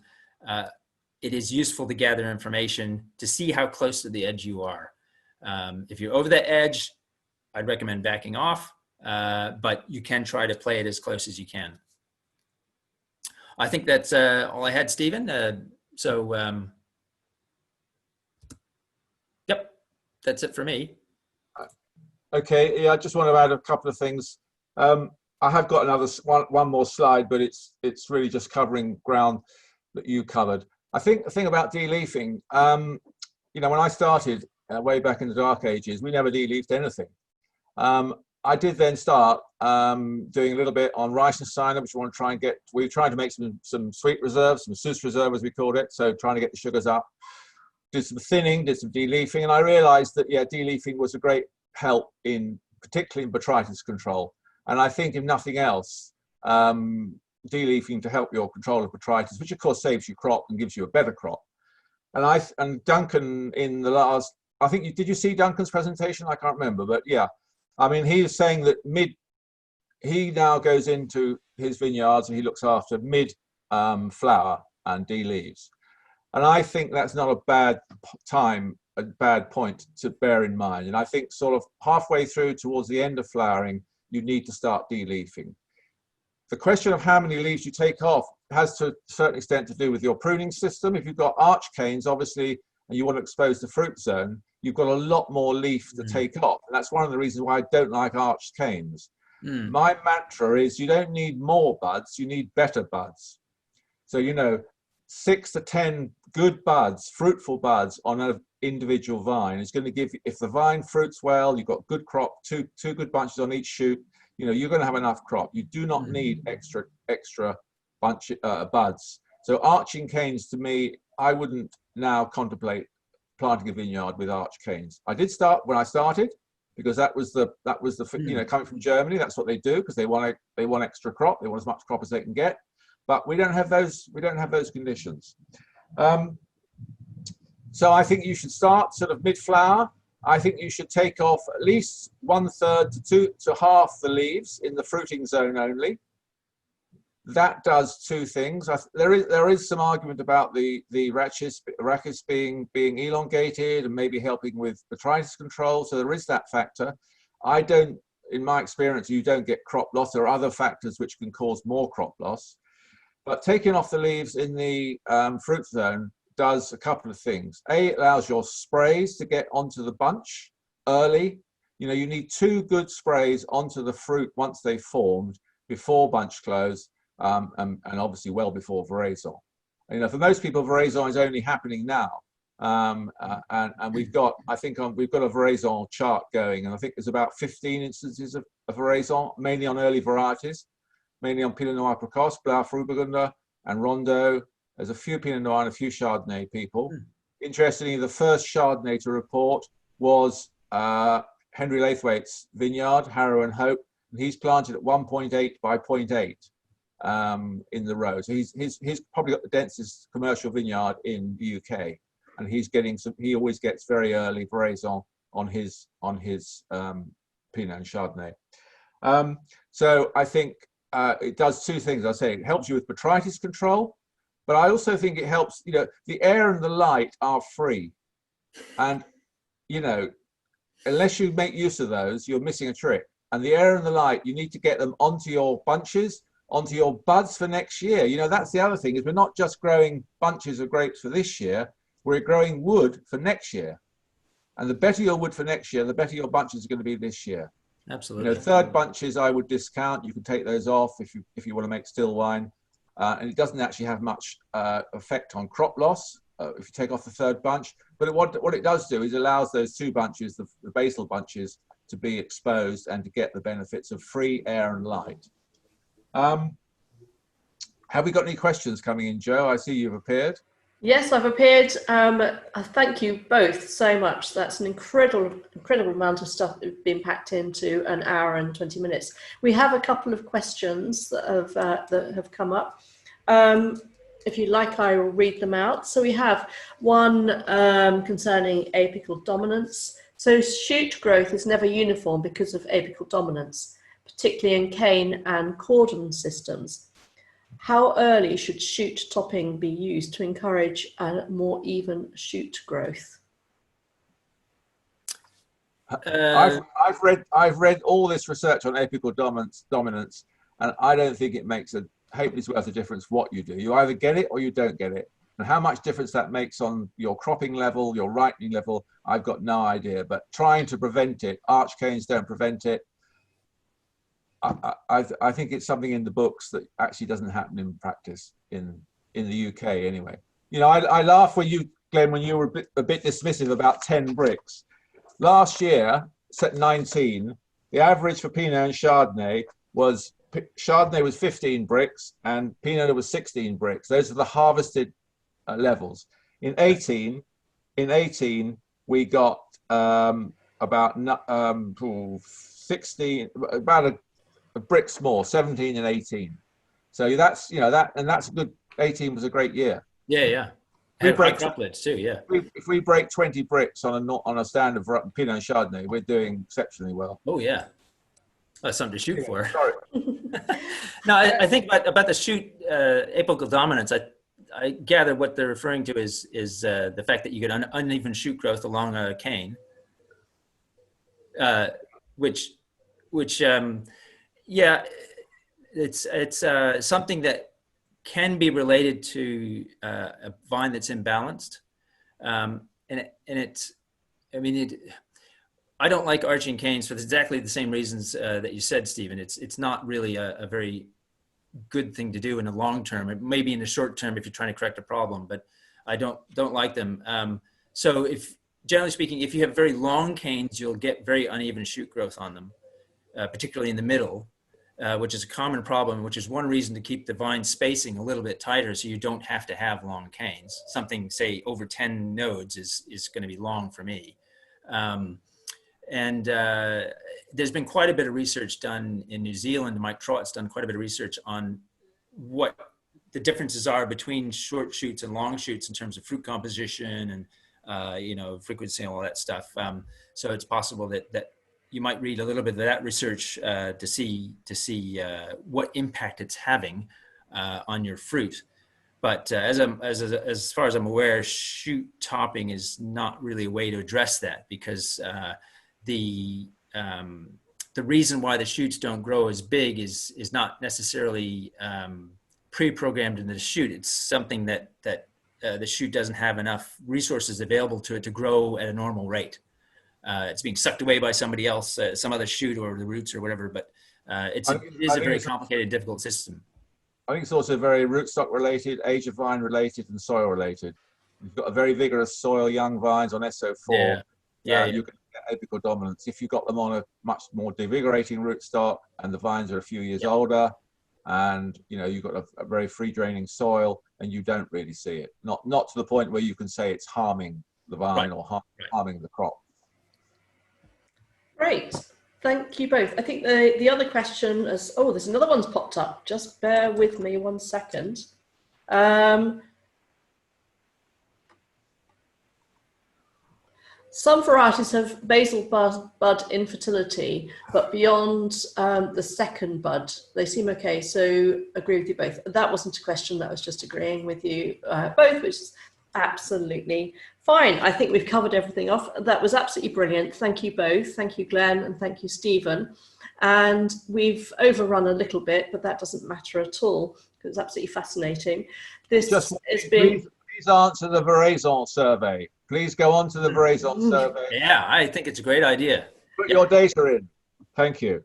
it is useful to gather information to see how close to the edge you are. If you're over that edge, I'd recommend backing off, but you can try to play it as close as you can. I think that's all I had, Stephen. Yep, that's it for me. Okay, yeah, I just want to add a couple of things. I have got another one more slide, but it's really just covering ground that you covered. I think the thing about de-leafing, you know, when I started way back in the dark ages, we never de-leafed anything. I did then start doing a little bit on rice and cyna, which we tried to make some sweet reserves, some sus reserve as we called it, so trying to get the sugars up. Did some thinning, did some de-leafing, and I realized that, yeah, de-leafing was a great help particularly in botrytis control. And I think if nothing else, de-leafing to help your control of botrytis, which of course saves you crop and gives you a better crop. And Duncan in the last, I think, did you see Duncan's presentation? I can't remember, but yeah. I mean, he was saying that he now goes into his vineyards and he looks after mid-flower and de-leaves. And I think that's not a bad point to bear in mind. And I think sort of halfway through towards the end of flowering, you need to start de-leafing. The question of how many leaves you take off has to a certain extent to do with your pruning system. If you've got arch canes, obviously, and you want to expose the fruit zone, you've got a lot more leaf to take off. And that's one of the reasons why I don't like arched canes. My mantra is you don't need more buds, you need better buds. So, you know, 6 to 10 good buds, fruitful buds on a individual vine is going to give you, if the vine fruits well, you've got good crop, two good bunches on each shoot, you know, you're going to have enough crop. You do not need extra bunch buds. So arching canes, to me, I wouldn't now contemplate planting a vineyard with arch canes. I did start when I started, because that was the you know, coming from Germany, that's what they do, because they want extra crop, they want as much crop as they can get. But we don't have those conditions. So I think you should start sort of mid-flower. I think you should take off at least 1/3 to half the leaves in the fruiting zone only. That does two things. There is some argument about the rachis being elongated and maybe helping with botrytis control. So there is that factor. I don't, in my experience, you don't get crop loss. There are other factors which can cause more crop loss. But taking off the leaves in the fruit zone does a couple of things. A, it allows your sprays to get onto the bunch early. You know, you need 2 good sprays onto the fruit once they've formed before bunch close, and obviously well before veraison. You know, for most people, veraison is only happening now. And we've got, I think we've got a veraison chart going, and I think there's about 15 instances of veraison, mainly on early varieties, mainly on Pinot Noir Precoce, Blauburgunder and Rondeau. There's a few Pinot Noir and a few Chardonnay people. Interestingly, the first Chardonnay to report was Henry Laithwaite's vineyard, Harrow and Hope. And he's planted at 1.8 by 0.8 in the row. So he's probably got the densest commercial vineyard in the UK, and he's getting some. He always gets very early veraison on his Pinot and Chardonnay. So I think it does 2 things. I say it helps you with botrytis control. But I also think it helps, you know, the air and the light are free. And, you know, unless you make use of those, you're missing a trick. And the air and the light, you need to get them onto your bunches, onto your buds for next year. You know, that's the other thing, is we're not just growing bunches of grapes for this year, we're growing wood for next year. And the better your wood for next year, the better your bunches are going to be this year. Absolutely. You know, 3rd bunches I would discount. You can take those off if you want to make still wine. And it doesn't actually have much effect on crop loss if you take off the 3rd bunch. But what it does do is allows those 2 bunches, the basal bunches, to be exposed and to get the benefits of free air and light. Have we got any questions coming in, Joe? I see you've appeared. Yes, I've appeared. I thank you both so much. That's an incredible amount of stuff being packed into an hour and 20 minutes. We have a couple of questions that have come up. If you'd like, I will read them out. So we have one concerning apical dominance. So shoot growth is never uniform because of apical dominance, particularly in cane and cordon systems. How early should shoot topping be used to encourage a more even shoot growth? I've read all this research on apical dominance, and I don't think it makes a halfpenny's worth of difference what you do. You either get it or you don't get it. And how much difference that makes on your cropping level, your ripening level, I've got no idea. But trying to prevent it, arch canes don't prevent it. I think it's something in the books that actually doesn't happen in practice in the UK anyway. You know, I laugh when you, Glenn, when you were a bit dismissive about 10 bricks. Last year, set 19, the average for Pinot and Chardonnay was 15 bricks and Pinot was 16 bricks. Those are the harvested levels. In 18, we got about 16, about a bricks more, 17 and 18. So that's, you know, that's a good, 18 was a great year. Yeah. We break couplets too, yeah. If we break 20 bricks on a stand of Pinot and Chardonnay, we're doing exceptionally well. Oh yeah, that's something to shoot for. Sorry. No, I think about the shoot apical dominance. I gather what they're referring to is the fact that you get uneven shoot growth along a cane, which yeah, it's something that can be related to a vine that's imbalanced, and it's, I mean, I don't like arching canes for exactly the same reasons that you said, Stephen. It's not really a very good thing to do in the long term. It may be in the short term if you're trying to correct a problem, but I don't like them. So generally speaking, if you have very long canes, you'll get very uneven shoot growth on them, particularly in the middle, which is a common problem, which is one reason to keep the vine spacing a little bit tighter so you don't have to have long canes. Something, say, over 10 nodes is going to be long for me. There's been quite a bit of research done in New Zealand. Mike Trott's done quite a bit of research on what the differences are between short shoots and long shoots in terms of fruit composition and frequency and all that stuff. So it's possible that you might read a little bit of that research to see what impact it's having on your fruit. But as far as I'm aware, shoot topping is not really a way to address that, because the reason why the shoots don't grow as big is not necessarily pre-programmed into the shoot. It's something that the shoot doesn't have enough resources available to it to grow at a normal rate. It's being sucked away by somebody else, some other shoot or the roots or whatever. But it is a very complicated, difficult system. I think it's also very rootstock related, age of vine related, and soil related. You've got a very vigorous soil, young vines on SO4. You can get apical dominance. If you've got them on a much more devigorating rootstock and the vines are a few years older, and you've got a very free draining soil, and you don't really see it. Not to the point where you can say it's harming the vine or harming the crop. Great. Thank you both. I think the other question is, there's another one's popped up. Just bear with me 1 second. Some varieties have basal bud infertility, but beyond the second bud, they seem okay. So agree with you both. That wasn't a question, that was just agreeing with you both, which is absolutely fine. I think we've covered everything off. That was absolutely brilliant. Thank you both. Thank you, Glenn, and thank you, Stephen. And we've overrun a little bit, but that doesn't matter at all, because it's absolutely fascinating. This has been... Please answer the Veraison survey. Please go on to the Veraison survey. Yeah, I think it's a great idea. Put your data in. Thank you.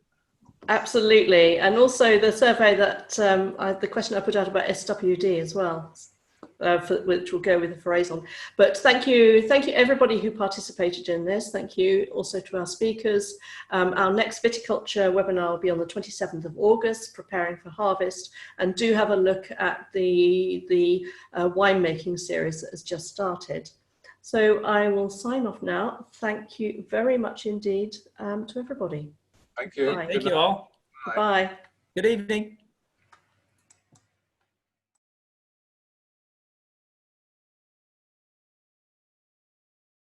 Absolutely. And also the survey that, the question I put out about SWD as well, which will go with the Veraison. But thank you everybody who participated in this. Thank you also to our speakers. Our next viticulture webinar will be on the 27th of August, preparing for harvest. And do have a look at the winemaking series that has just started. So I will sign off now. Thank you very much indeed to everybody. Thank you. Thank you all. Bye. Good evening.